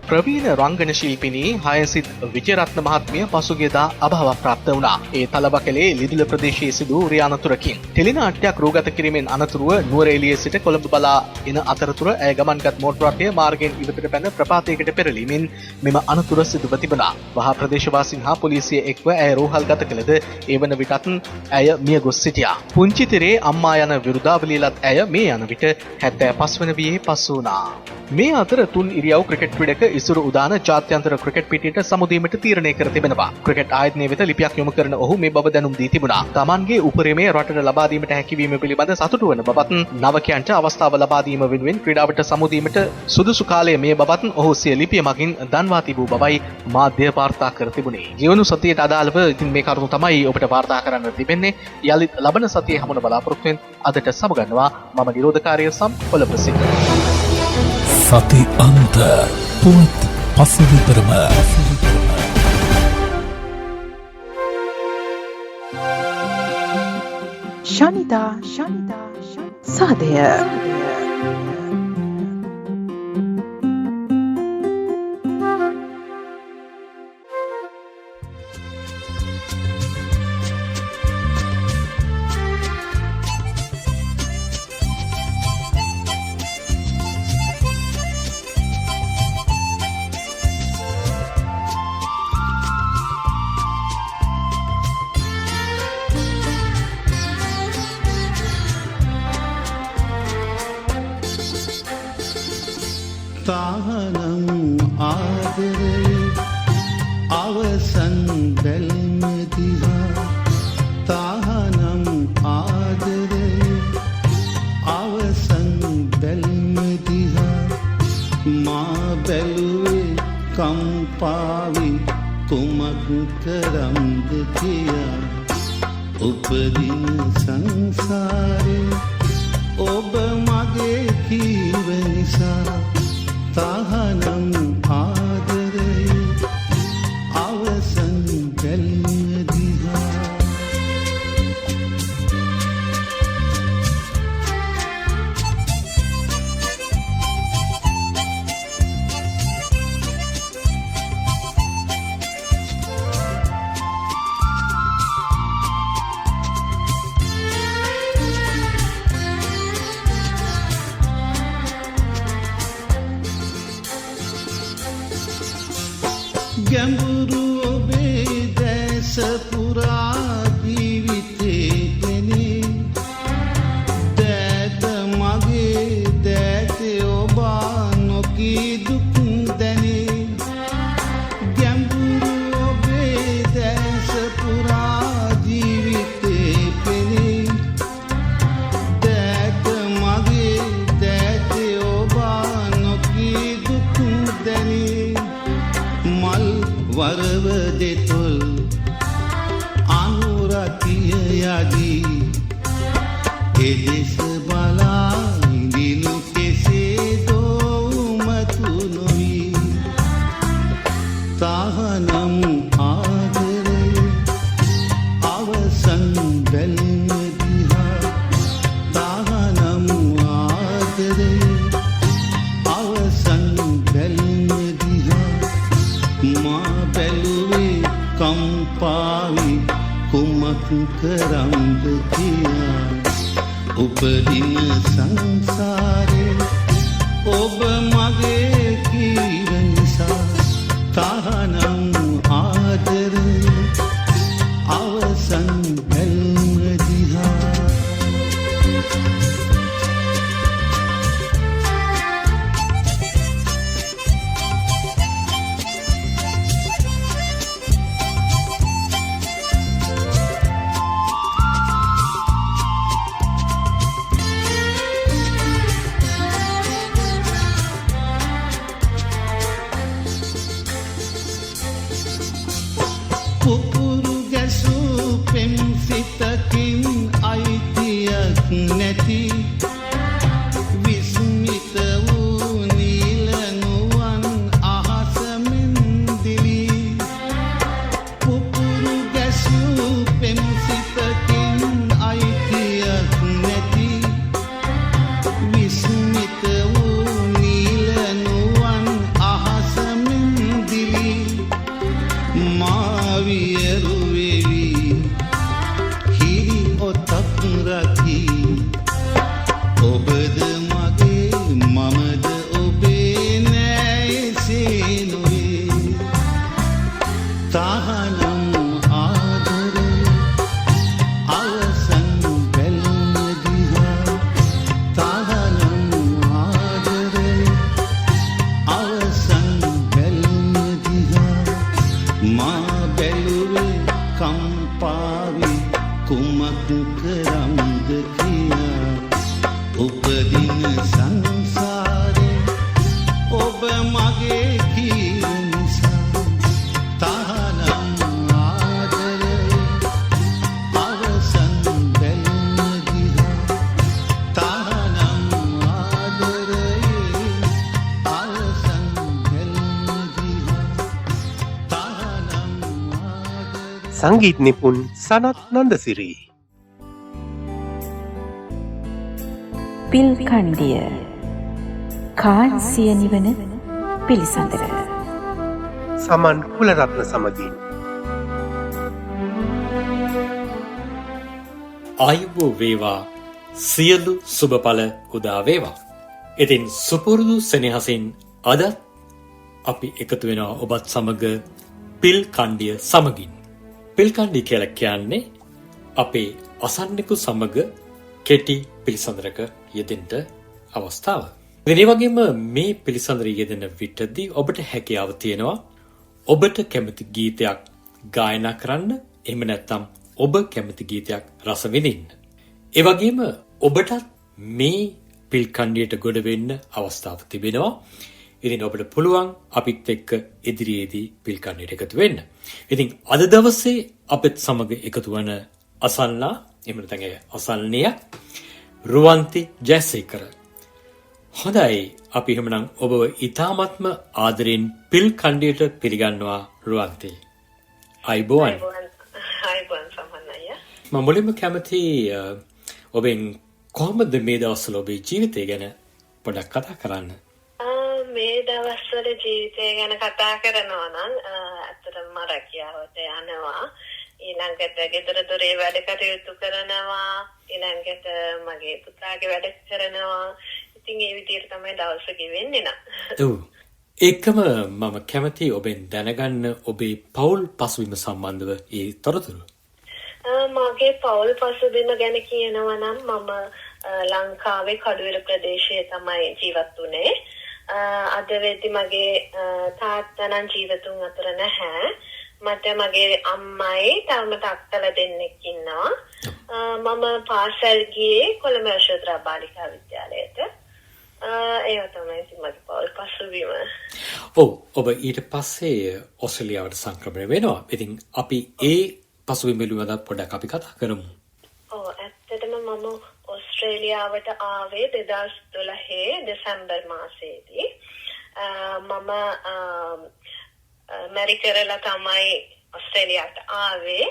ප්‍රවීණ රංගන ශිල්පිනී හයසිත් විජයරත්න මහත්මිය පසුගියදා අභාව ප්‍රාප්ත වුණා. ඒ තලවකලේ ලිදුල ප්‍රදේශයේ සිදු වූ රියානතුරකින් ටෙලිනාට්‍යයක් රූගත කිරීමෙන් අනතුරුව නුවරඑළියේ සිට කොළඹ බලා එන අතරතුර ඇය ගමන්ගත් මෝටර රථය මාර්ගයෙන් ඉවතට පැන ප්‍රපාතයකට පෙරලීමෙන් මෙම අනතුර සිදුව තිබුණා. වහා ප්‍රදේශවාසීන් හා පොලිසිය එක්ව ඇය රෝහල්ගත කළද ඒ වන විටත් ඇය මිය ගොස් සිටියා. පුංචි තිරේ අම්මා යන විරුදාවලියලත් ඇය මේ යන විට 75 වන වියේ පසු වුණා. මේ අතර තුන් ඉරියව් ක්‍රිකට් ක්‍රීඩක ඉසුරු උදාන ජාත්‍යන්තර ක්‍රිකට් පිටියට සමුදීමට තීරණය කර තිබෙනවා. ක්‍රිකට් ආයතනය වෙත ලිපියක් යොමු කරන ඔහු මේ බව දැනුම් දී තිබුණා. තමන්ගේ උපරිමය රටට ලබා දීමට හැකියවීම පිළිබඳ සතුටු වන බවත් නවකයන්ට අවස්ථාව ලබා දීම වෙනුවෙන් ක්‍රීඩාවට සමුදීමට සුදුසු කාලය මේ බවත් ඔහු සිය ලිපිය මගින් දන්වා තිබූ බවයි මාධ්‍ය වාර්තා කර තිබුණේ. ජීවන සතියට අදාළව ඉතින් මේ කරුණු තමයි ඔබට වාර්තා කරන්න තිබෙන්නේ. යලිත් ලබන සතියේ හමුවන බලාපොරොත්තු වෙන අදට සමගන්නවා මම නිරෝධකාරී සම් කොළඹ සිට. සති අන්ත පුවත් පසුවිතරම ශනිදා සාදය තාහනම් ආදරේ අවසන් බැල්ම දිහා තාහනම් ආදරේ අවසන් බැල්ම දිහා මා බැලුවේ කම්පාවි කුමක් කරම්ද කියා උපදින සංසාරේ ඔබ මගේ කීව නිසා තාහනම් ආදරේ අවසන් බැල්ම දිහා ගැඹුරු ඔබේ දැස පුරා ජීවිතේ දෙනේ දෑත මගේ දෑතේ ඔබා නොකී දුක් දැනේ ගැඹුරු ඔබේ දැස පුරා ජීවිතේ පෙනේ දෑත මගේ දෑතේ ඔබා නොකී දුක් දැනේ මල් වරව දෙතොල් අනුරතිය යදී එදෙස බලා ඉඳිනු කෙසේ දෝමතු නොවී තාහනම් ආදරේ අවසන් බැල්ම දිහා තාහනම් ආදරේ අවසන් බැල්ම දිහා මා බැලුවේ කම්පාවි කුමක් කරම්ද කියා උපදින සංසාරේ ඔබ මගේ කීව නිසා තාහනම් ආදරේ අවසන් බැල්ම දිහා මගේ කීර නිසා තහනම් ආදරේ අවසන් බැල්ම දිහා තහනම් ආදරේ අවසන් බැල්ම දිහා සංගීත නිපුන් සනත් නන්දසිරි. පිල් කණ්ඩිය කාන්සිය නිවන පිළිසඳර සමන් කුලරත්න සමගින් ආයුබෝ වේවා සියලු සුබඵල උදා වේවා. ඉතින් සුපුරුදු සෙනෙහසින් අද අපි එකතු වෙනවා ඔබත් සමග පිල් කණ්ඩිය සමගින්. පිල් කණ්ඩිය කියලා කියන්නේ අපේ අසන්නෙකු සමග කෙටි පිළිසඳරක යෙදෙන්න අවස්ථාව. ඒ වගේම මේ පිළිසඳර යෙදෙන විටදී ඔබට හැකියාව තියෙනවා ඔබට කැමති ගීතයක් ගායනා කරන්න, එහෙම නැත්නම් ඔබ කැමති ගීතයක් රස විඳින්න. ඒ වගේම ඔබටත් මේ පිල් කණ්ඩියට ගොඩ වෙන්න අවස්ථාව තිබෙනවා. ඉතින් ඔබට පුළුවන් අපිත් එක්ක ඉදිරියේදී පිල් කණ්ඩියට එකතු වෙන්න. ඉතින් අද දවසේ අපිත් සමග එකතු වන අසන්නා, එහෙම නැත්නම් අසන්නිය රුවන්ති ජයසේකර. හොඳයි, අපි එහෙමනම් ඔබව ඊ타මත්ම ආදරෙන් පිල් කණ්ඩියට පිළිගන්නවා රුවන්ති. අයිබෝන්. අයිබෝන් සමන්නය. මම මුලින්ම කැමති ඔබෙන් කොහොමද මේ දවස්වල ඔබේ ජීවිතය ගැන පොඩ්ඩක් කතා කරන්න. මේ දවස්වල ජීවිතය ගැන කතා කරනවා නම් ඇත්තටම රැකියාවට යනවා. ඊළඟට ගෙදර දොරේ වැඩ කටයුතු කරනවා. ඊළඟට මගේ පුතාගේ වැඩ කරනවා. ඉතින් ඒ විදිහට තමයි දවස ගෙවෙන්නේ නා. ඔව්. ඒකම මම කැමති ඔබෙන් දැනගන්න ඔබේ පෞල් පසුබිම සම්බන්ධව ඒ තොරතුරු. මගේ පෞල් පසුබිම ගැන කියනවා නම් මම ලංකාවේ කඩුවෙල ප්‍රදේශයේ තමයි ජීවත් වුනේ. අද වෙද්දි මගේ තාත්තා නම් ජීවතුන් අතර නැහැ. මට මගේ අම්මයි තාමත් අක්කලා දෙන්නෙක් ඉන්නවා. මම පාසල් ගියේ කොළඹ යශෝධරා බාලිකා විද්‍යාලයට. ඒක තමයි මගේ පෞල් පසුබිම. ඔව්, ඔබ ඊට පස්සේ ඕස්ට්‍රේලියාවට සංක්‍රමණය වෙනවා. ඉතින් අපි ඒ පසුබිම පිළිබඳව පොඩ්ඩක් අපි කතා කරමු. ඔව්, ඇත්තටම මම ඕස්ට්‍රේලියාවට ආවේ 2012 දෙසැම්බර් මාසයේදී. මම මැරි කරලා තමයි ඕස්ට්‍රේලියාවට ආවේ.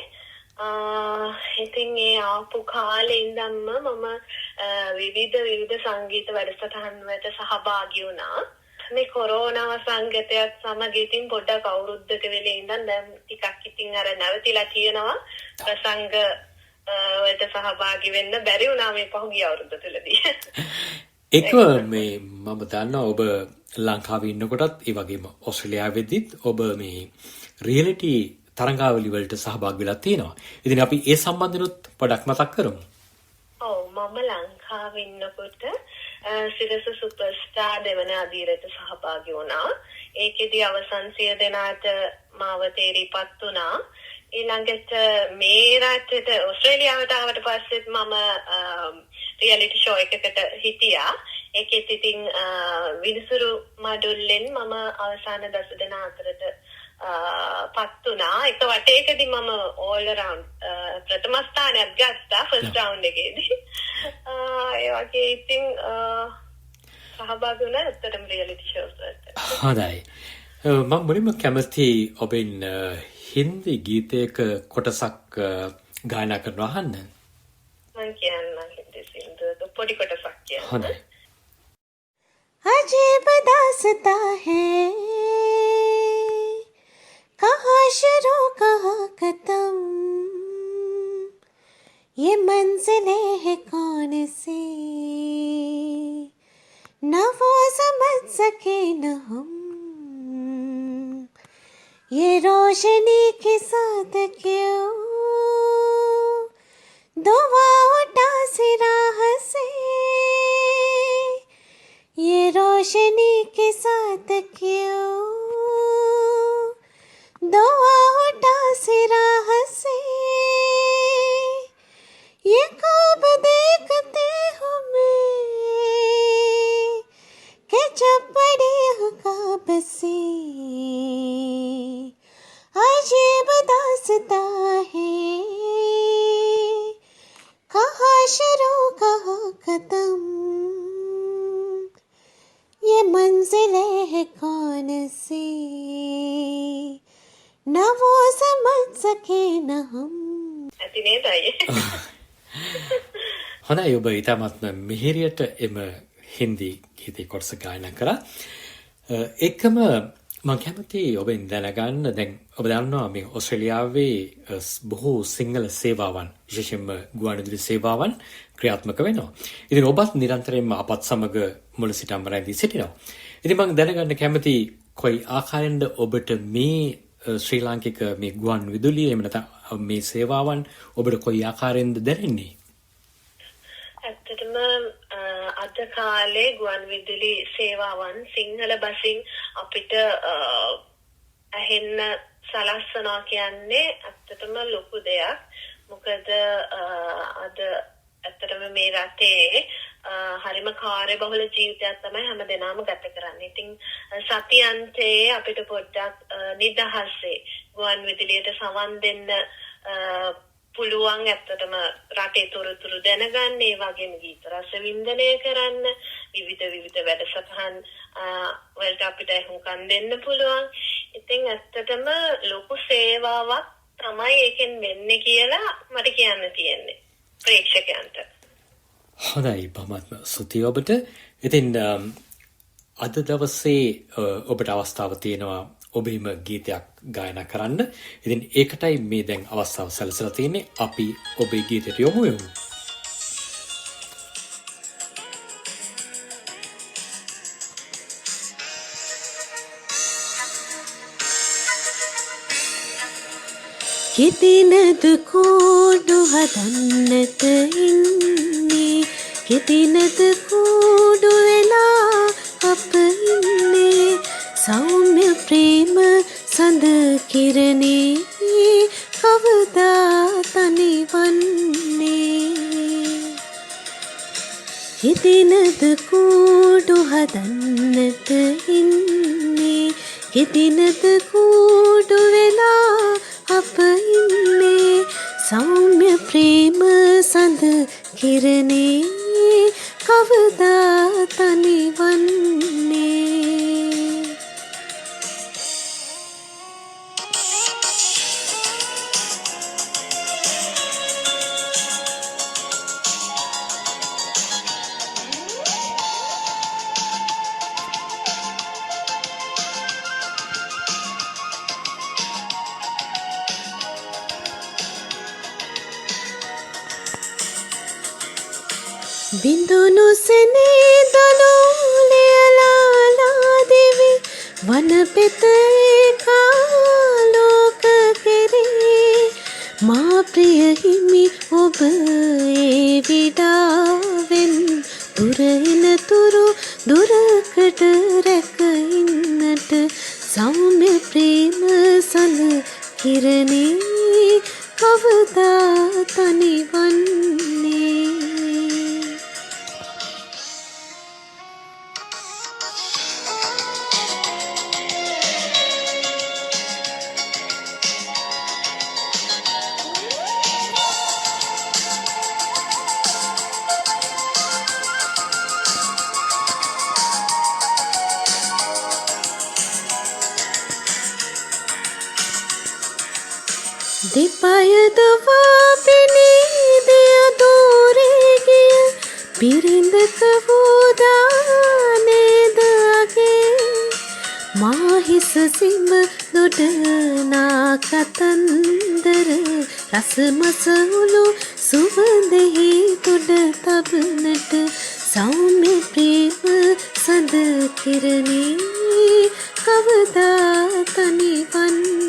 ඉතින් ඒ ආපු කාලේ ඉඳන්ම මම විවිධ සංගීත වැඩසටහන් වලට සහභාගී වුණා. මේ කොරෝනා සංගතයත් සමග ඉතින් පොඩ්ඩක් අවුරුද්දක වෙලේ ඉඳන් දැන් ටිකක් ඉතින් අර නැවතිලා තියෙනවා. ප්‍රසංග වලට සහභාගී වෙන්න බැරි වුණා මේ පහුගිය අවුරුද්ද තුලදී. ඒක මේ මම දන්නවා ඔබ ලංකාවේ ඉන්නකොටත් ඒ වගේම ඕස්ට්‍රේලියාවේදීත් ඔබ මේ රියැලිටි තරඟාවලි වලට සහභාගී වෙලා තියෙනවා. ඉතින් අපි ඒ සම්බන්ධනොත් පොඩක් මතක් කරමු. ඔව්, මම ලංකාවේ ඉන්නකොට සිරස සුපර්ස්ටාර් දෙවන අදියරට සහභාගී වුණා. ඒකෙදි අවසන් 100 දෙනාට මාව තේරිපත් වුණා. ඊළඟට මේ රටට ඕස්ට්‍රේලියාවට ආවට පස්සෙත් මම රියැලිටි ෂෝ එකකට හිටියා. ඒකෙත් ඉතින් විනිසුරු මඩුල්ලෙන් මම අවසාන 10 දෙනා අතරට පත් වුණා. එක වටේකදී මම all around ප්‍රථම ස්ථානයක් ගත්තා ෆස්ට් රවුන්ඩ් එකේදී. ඒ වගේ ඉතින් සහභාගී වුණා ඇත්තටම රියැලිටි ෂෝස් වලට. හොඳයි. මම මුලින්ම කැමති ඔබෙන් හින්දි ගීතයක කොටසක් ගායනා කරනවා අහන්න. මම කියන්නම් හින්දි සින්දුවක පොඩි කොටසක් කියන්න. හොඳයි. अजीब दास्तां है कहाँ शुरू कहाँ खत्म ये मंजिलें है कौन सी न वो समझ सके न हम ये रोशनी के साथ क्यों दुआ उठा सी राह से ये रोशनी के साथ क्यों दुआ उठा सी राह से ये ख्वाब देखते हमें कि जब पड़े हो ख्वाब से से न वो समझ सके न हम. ඇති නේද අයියේ? හොඳයි ඔබ ඉතාමත්ම මිහිරියට එම හින්දි ගීතේ කොටස ගායනා කරා. එකම මම කැමති ඔබෙන් දැනගන්න දැන් ඔබ දන්නවා මේ ඕස්ට්‍රේලියාවේ බොහෝ සිංහල සේවාවන් විශේෂයෙන්ම ගුවන්විදුලි සේවාවන් ක්‍රියාත්මක වෙනවා. ඉතින් ඔබත් නිරන්තරයෙන්ම අපත් සමග මුල සිටම රැඳී සිටිනවා. ඉතින් මම දැනගන්න කැමති කොයි ආකාරයෙන්ද ඔබට මේ ශ්‍රී ලාංකික මේ ගුවන්විදුලි එහෙම නැත්නම් මේ සේවාවන් ඔබට කොයි ආකාරයෙන්ද දැනෙන්නේ? ඇත්තටම අද කාලේ ගුවන්විදුලි සේවාවන් සිංහල බසින් අපිට ඇහෙන්න සලස්සනවා කියන්නේ ඇත්තටම ලොකු දෙයක්. මොකද අද ඇත්තටම මේ රටේ හරිම කාර්යබහුල ජීවිතයක් තමයි හැමදෙනාම ගත කරන්නේ. ඉතින් සතියන්තයේ අපිට පොඩ්ඩක් නිදහසේ ගුවන්විදුලියට සවන් දෙන්න පුළුවන් ඇත්තටම රටේ තොරතුරු දැනගන්න, ඒ වගේම ගීත රස වින්දනය කරන්න, විවිධ වැඩසටහන් වලට අපිට හුඟක් දෙන්න පුළුවන්. ඉතින් ඇත්තටම ලොකු සේවාවක් තමයි ඒකෙන් වෙන්නේ කියලා මට කියන්න තියෙන්නේ ප්‍රේක්ෂකයන්ට. හොඳයි බොහොමත්ම ස්තුතියි ඔබට. ඉතින් අද දවසේ ඔබට අවස්ථාව තියෙනවා ඔබේම ගීතයක් ගායනා කරන්න. ඉතින් ඒකටයි මේ දැන් අවස්ථාව සැලසලා තියෙන්නේ. අපි ඔබේ ගීතයට යොමු වෙමු. කෙතිනද කෝඩු හදන්නට ඉන්නේ, කෙතිනද කෝඩු වෙලා අප ඉන්නේ, සෞම්‍ය ප්‍රේම සඳ කිරණේ කවදා තනිවන්නේ. කෙතිනද කෝඩු හදන්නට ඉන්නේ, කෙතිනද කෝඩු වෙලා අප ඉන්නේ, සෞම්‍ය ප්‍රේම සඳ කිරණේ කවදා තනිවන්නේ. බිඳුනු සෙනේ දලෝලයලාලා දෙවි වන පෙතේ කාලෝක කෙරේ, මා ප්‍රිය හිමි ඔබ ඒ විඩාවෙන් දුර එනතුරු දුරකට රැක ඉන්නට, සෞම්‍ය ප්‍රේම සඳ කිරණේ කවදා තනිවන්නේ. දෙපයදවා පෙනී දෙය දෝරේ ගිය පිරිඳක වූදානේද අගේ, මා හිස සිම දොඩනා කතන්දර රසමස උළු සුවඳෙහි ගොඩ තබනට, සෞම්‍ය ප්‍රේම සඳ කිරණේ කවදා තනිවන්නේ.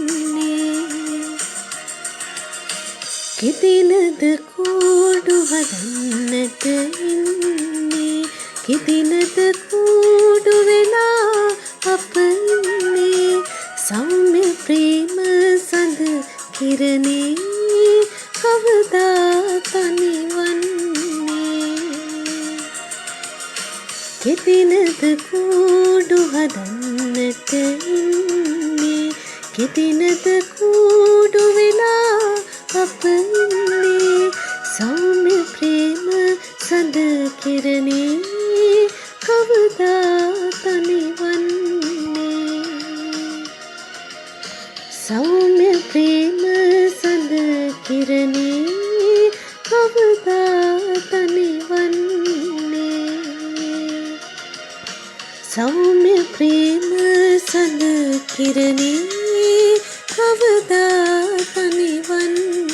කෙතිනද කෝඩු හදන්නට ඉන්නේ, කෙතිනද කෝඩු වෙලා අප ඉන්නේ, සෞම්‍ය ප්‍රේම සඳ කිරණේ කවදා තනිවන්නේ. කෙතිනද කෝඩු හදන්නට ඉන්නේ, කෙතිනද කෝඩු වෙලා අප ඉන්නේ, සෞම්‍ය ප්‍රේම සඳ කිරණේ කවදා තනිවන්නේ. සෞම්‍ය ප්‍රේම සඳ කිරණේ කවදා තනිවන්නේ සෞම්‍ය ප්‍රේම සඳ කිරණේ කවදා තනිවන්නේ.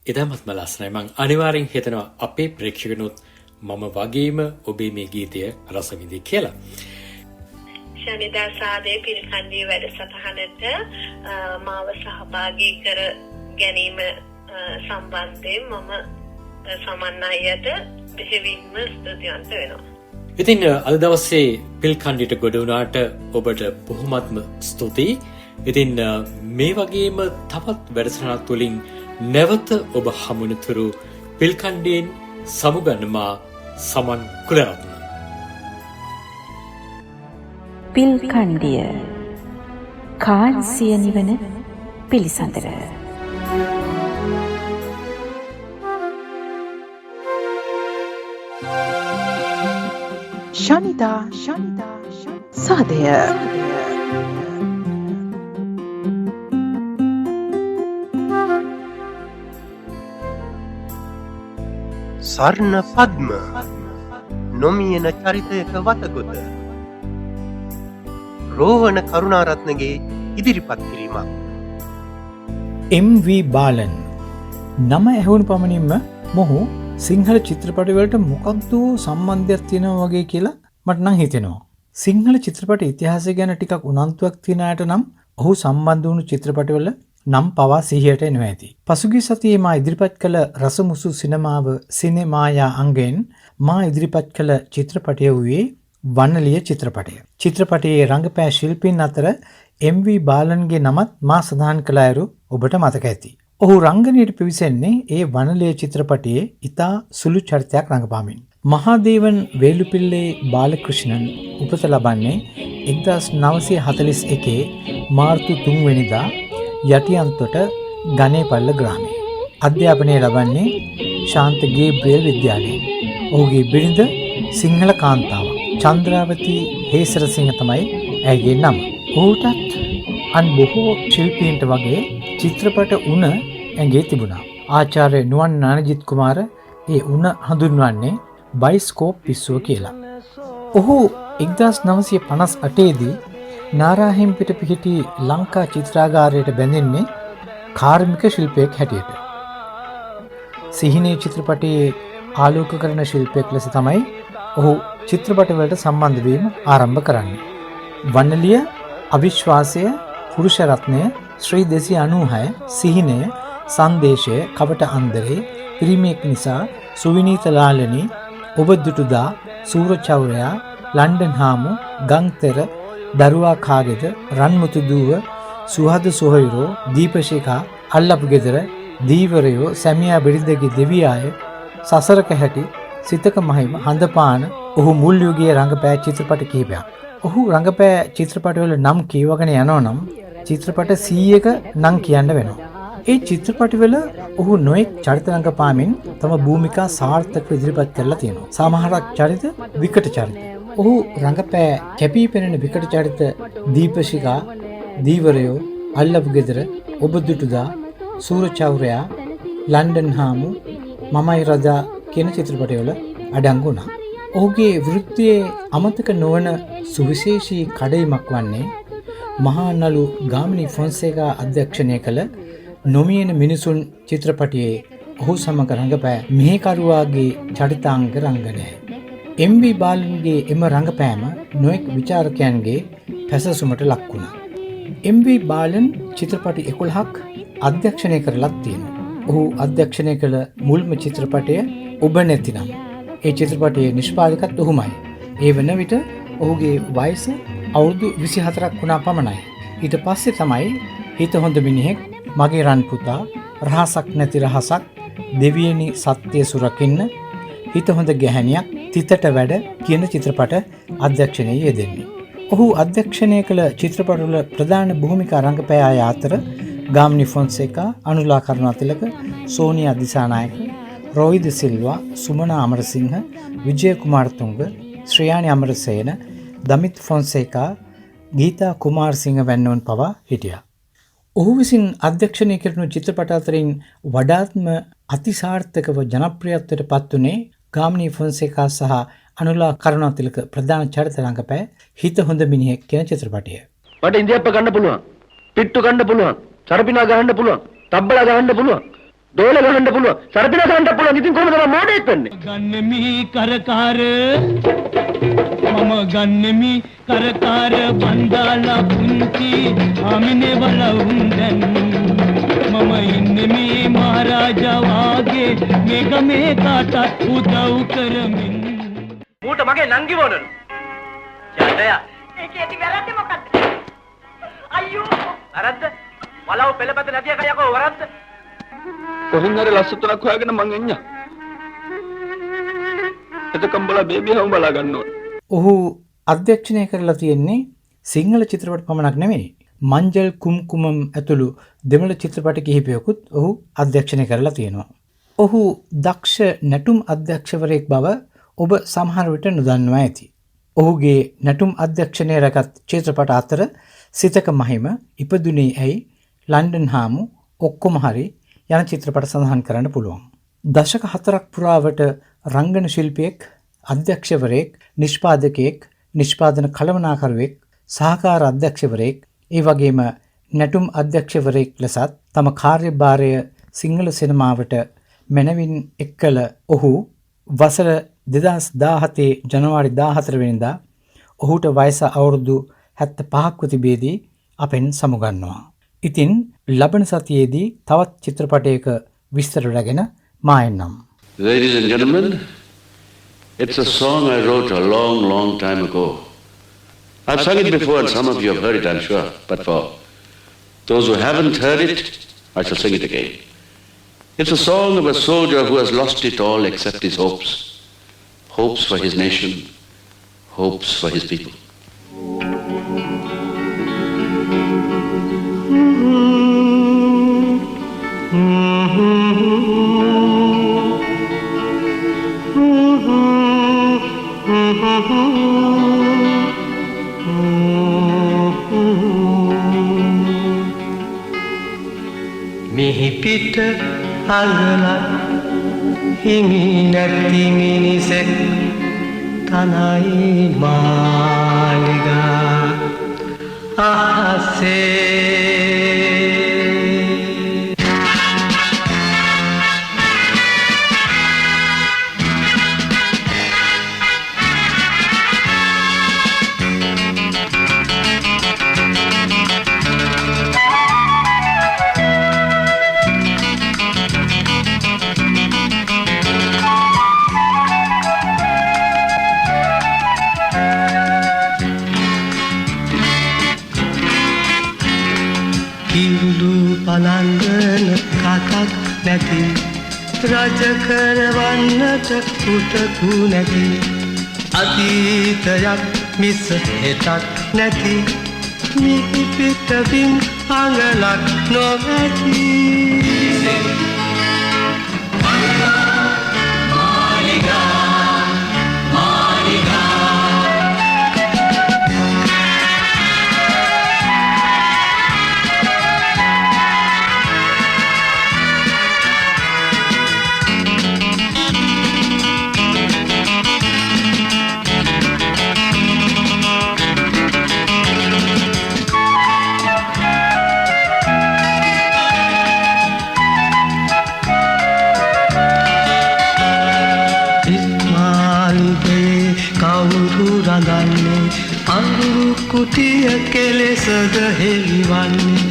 ඉතාමත්ම ලස්සනයි. මං අනිවාර්යෙන් හිතනවා අපේ ප්‍රේක්ෂකනුත් මම වගේම ඔබේ මේ ගීතය රස විඳි කියලා. ශනිදා සාදේ පිල්කන්ඩිය වැඩසටහනට මාව සහභාගී කර ගැනීම සම්බන්ධයෙන් මම සමන්න අයට බෙහෙවින්ම ස්තුතිවන්ත වෙනවා. ඉතින් අද දවසේ පිල්කන්ඩියට ගොඩ වුණාට ඔබට බොහොමත්ම ස්තුතියි. ඉතින් මේ වගේම තවත් වැඩසටහනක් තුළින් නැවත ඔබ හමුවනතුරු පිල්කන්ඩියෙන් සමුගන්නවා සමන් කුලරත්න. පිල්කණ්ඩිය කාන්සිය නිවන පිළිසඳර. ශනිදා සාදය. සර්ණ පද්ම නොමියන චරිතයක වතගොත රෝහණ කරුණාරත්නගේ ඉදිරිපත් කිරීමක්. MV බාලන් නම ඇහුණු පමණින්ම මොහු සිංහල චිත්‍රපටිවලට මොකක්ද සම්බන්ධයක් තියෙනවා වගේ කියලා මට නම් හිතෙනවා. සිංහල චිත්‍රපට ඉතිහාසය ගැන ටිකක් උනන්දුවක් තියෙන අයට නම් ඔහු සම්බන්ධ වුණු චිත්‍රපටිවල නම් පවා සිහියට එනවා ඇති. පසුගිය සතියේ මා ඉදිරිපත් කළ රසමුසු සිනමාව සිනමායා අංගයෙන් මා ඉදිරිපත් කළ චිත්‍රපටය වූයේ වනලිය චිත්‍රපටය. චිත්‍රපටයේ රංගපෑ ශිල්පීන් අතර MV බාලන්ගේ නමත් මා සඳහන් කළ අයුරු ඔබට මතක ඇති. ඔහු රංගනයට පිවිසෙන්නේ ඒ වනලිය චිත්‍රපටයේ ඉතා සුළු චරිතයක් රඟපාමින්. මහාදේවන් වේලුපිල්ලේ බාලකෘෂ්ණන් උපත ලබන්නේ 1941 මාර්තු 3 වෙනිදා යටියන්තොට ගනේපල්ල ග්‍රාමයේ. අධ්‍යාපනය ලබන්නේ ශාන්ත ගේබ්‍රියල් විද්‍යාලයෙන්. ඔහුගේ බිරිඳ සිංහල කාන්තාවක්. චන්ද්‍රාවති හේසරසිංහ තමයි ඇයගේ නම. ඔහුටත් අන් බොහෝ ශිල්පීන්ට වගේ චිත්‍රපට උණ ඇගේ තිබුණා. ආචාර්ය නුවන් නානජිත් කුමාර ඒ උණ හඳුන්වන්නේ බයිස්කෝප් පිස්සුව කියලා. ඔහු 1958 දී නාරාහෙම්පිට පිහිටි ලංකා චිත්‍රාගාරයට බැඳෙන්නේ කාර්මික ශිල්පියෙක් හැටියට. සිහිනේ චිත්‍රපටයේ ආලෝකකරණ ශිල්පියෙක් ලෙස තමයි ඔහු චිත්‍රපටවලට සම්බන්ධ වීම ආරම්භ කරන්නේ. වනලිය, අවිශ්වාසය, පුරුෂ රත්නය, ශ්‍රී 296, සිහිනය, සංදේශය, කවට අන්දරේ, පිරිමියෙක් නිසා, සුවිනීත ලාලනී, ඔබ දුටුදා, සූරචෞරයා, ලන්ඩන් හාමු, ගංතෙර, දරුවා කාගෙද, රන්මුතු දුව, සුහද සොහොයුරෝ, දීපශිකා, අල්ලපු ගෙදර, දීවරයෝ, සැමියා බිරිඳගේ දෙවියාය, සසරක හැටි, සිතක මහිම, හඳපාන ඔහු මුල් යුගයේ රංගපෑ චිත්‍රපට කිහිපයක්. ඔහු රංගපෑ චිත්‍රපටවල නම් කියවගෙන යනවා නම් චිත්‍රපට 100ක නම් කියන්න වෙනවා. ඒ චිත්‍රපටවල ඔහු නොයෙක් චරිත රංගපාමින් තම භූමිකා සාර්ථකව ඉදිරිපත් කරලා තියෙනවා. සමහරක් චරිත විකට චරිත. ඔහු රංගපෑ කැපී පෙනෙන විකට චරිත දීපශිකා, දීවරයෝ, අල්ලපු ගෙදර, ඔබ දුටුදා, සූරචෞරයා, ලන්ඩන් හාමු, මමයි රජා කියන චිත්‍රපටවල අඩංගු වුණා. ඔහුගේ වෘත්තියේ අමතක නොවන සුවිශේෂී කඩයිමක් වන්නේ මහා නළු ගාමිණී ෆොන්සේකා අධ්‍යක්ෂණය කළ නොමියන මිනිසුන් චිත්‍රපටයේ ඔහු සමග රංගපෑ මෙහෙකරුවාගේ චරිතාංග රංගනය. MV බාලන්ගේ එම රංගපෑම නොයෙක් විචාරකයන්ගේ පැසසුමට ලක් වුණා. MV බාලන් චිත්‍රපටි 11ක් අධ්‍යක්ෂණය කරලත් තියෙනවා. ඔහු අධ්‍යක්ෂණය කළ මුල්ම චිත්‍රපටය ඔබ නැතිනම්. ඒ චිත්‍රපටයේ නිෂ්පාදකත් ඔහුමයි. ඒ වන විට ඔහුගේ වයස අවුරුදු 24ක් වුණා පමණයි. ඊට පස්සේ තමයි හිත හොඳ මිනිහෙක්, මගේ රන් පුතා, රහසක් නැති රහසක්, දෙවියනි සත්‍ය සුරකින්න, හිත හොඳ ගැහැණියක්, තිතට වැඩ කියන චිත්‍රපට අධ්‍යක්ෂණයේ යෙදෙන්නේ. ඔහු අධ්‍යක්ෂණය කළ චිත්‍රපටවල ප්‍රධාන භූමිකා රංගපෑ අය අතර ගාමිණී ෆොන්සේකා, අනුලා කරුණාතිලක, සෝනියා දිසානායක, රොයිද සිල්වා, සුමනා අමරසිංහ, විජය කුමාරතුංග, ශ්‍රියානි අමරසේන, දමිත් ෆොන්සේකා, ගීතා කුමාරසිංහ වැන්නවන් පවා හිටියා. ඔහු විසින් අධ්‍යක්ෂණය කරනු චිත්‍රපට අතරින් වඩාත්ම අතිසාර්ථකව ජනප්‍රියත්වයට පත්වනේ ගාමිණී ෆොන්සේකා සහ අනුලා කරුණාතිලක ප්‍රධාන චරිත රංගපෑ හිත හොඳ මිනිහෙක් කියන චිත්‍රපටය. මට ඉන්දියාප්ප ගන්න පුළුවන්. පිට්ටු ගන්න පුළුවන්. සරපිනා ගහන්න පුළුවන්. තබ්බලා ගහන්න පුළුවන්. දෝල ගහන්න පුළුවන්. සරපිනා ගහන්න පුළුවන්. ඉතින් කොහොමද මම මොඩේක් වෙන්නේ? ගන්නෙමි කරකාර මම ගන්නෙමි කරකාර බන්දාලා පුංචි ආමිනේ බලවුන් දැන් මම ඉන්නෙමි මහරජා වාගේ මේ ගමේ කාටත් උදව් කරමින් ඌට මගේ නංගි වොනලු. ජයදයා ඒකේ ඇති වැරද්ද මොකද්ද? අයියෝ වැරද්ද? වලව පෙළපත නැතිය කයකෝ වරද්ද? කොහින් හරි ලස්ස තුනක් හොයාගෙන මං එන්නම්. එතකම් බලා බේබි හවුම් බලා ගන්න ඕන. ඔහු අධ්‍යක්ෂණය කරලා තියෙන්නේ සිංහල චිත්‍රපට පමණක් නෙමෙයි. මංජල් කුම්කුමම් ඇතුළු දෙමළ චිත්‍රපට කිහිපයකුත් ඔහු අධ්‍යක්ෂණය කරලා තියෙනවා. ඔහු දක්ෂ නැටුම් අධ්‍යක්ෂවරයෙක් බව ඔබ සමහර විට නොදන්නවා ඇති. ඔහුගේ නැටුම් අධ්‍යක්ෂණය රැගත් චිත්‍රපට අතර සිතක මහිම, ඉපදුනේ ඇයි, ලන්ඩන් හාමු, ඔක්කොම හරි යන චිත්‍රපට සඳහන් කරන්න පුළුවන්. දශක 4ක් පුරාවට රංගන ශිල්පියෙක්, අධ්‍යක්ෂවරයෙක්, නිෂ්පාදකයෙක්, නිෂ්පාදන කළමනාකරුවෙක්, සහකාර අධ්‍යක්ෂවරයෙක්, ඒ වගේම නැටුම් අධ්‍යක්ෂවරයෙක් ලෙසත් තම කාර්යභාරය සිංහල සිනමාවට මැනවින් එක්කල ඔහු වසර 2017 ජනවාරි 14 වෙනිදා ඔහුට වයස අවුරුදු 75ක් තිබෙදී අපෙන් සමුගන්නවා. ඉතින් ලබන සතියේදී තවත් චිත්‍රපටයක විස්තර රැගෙන මා එන්නම්. Ladies and gentlemen, it's a song I wrote a long, long time ago. I've sung it before and some of you have heard it, I'm sure. But for those who haven't heard it, I shall sing it again. It's a song of a soldier who has lost it all except his hopes. Hopes for his nation, hopes for his people. මිහිපිට අඟලක් හිමි නැති මිනිසෙක් තනයි මාලිගා අහසේ පලංගන කතක් නැති රජ කරවන්නට උටපු නැති අතීතයක් මිස හෙටක් නැති මිහිපිට බිම් අඟලක් නොඇති කුටිය කෙලෙසද හෙළිවන්නේ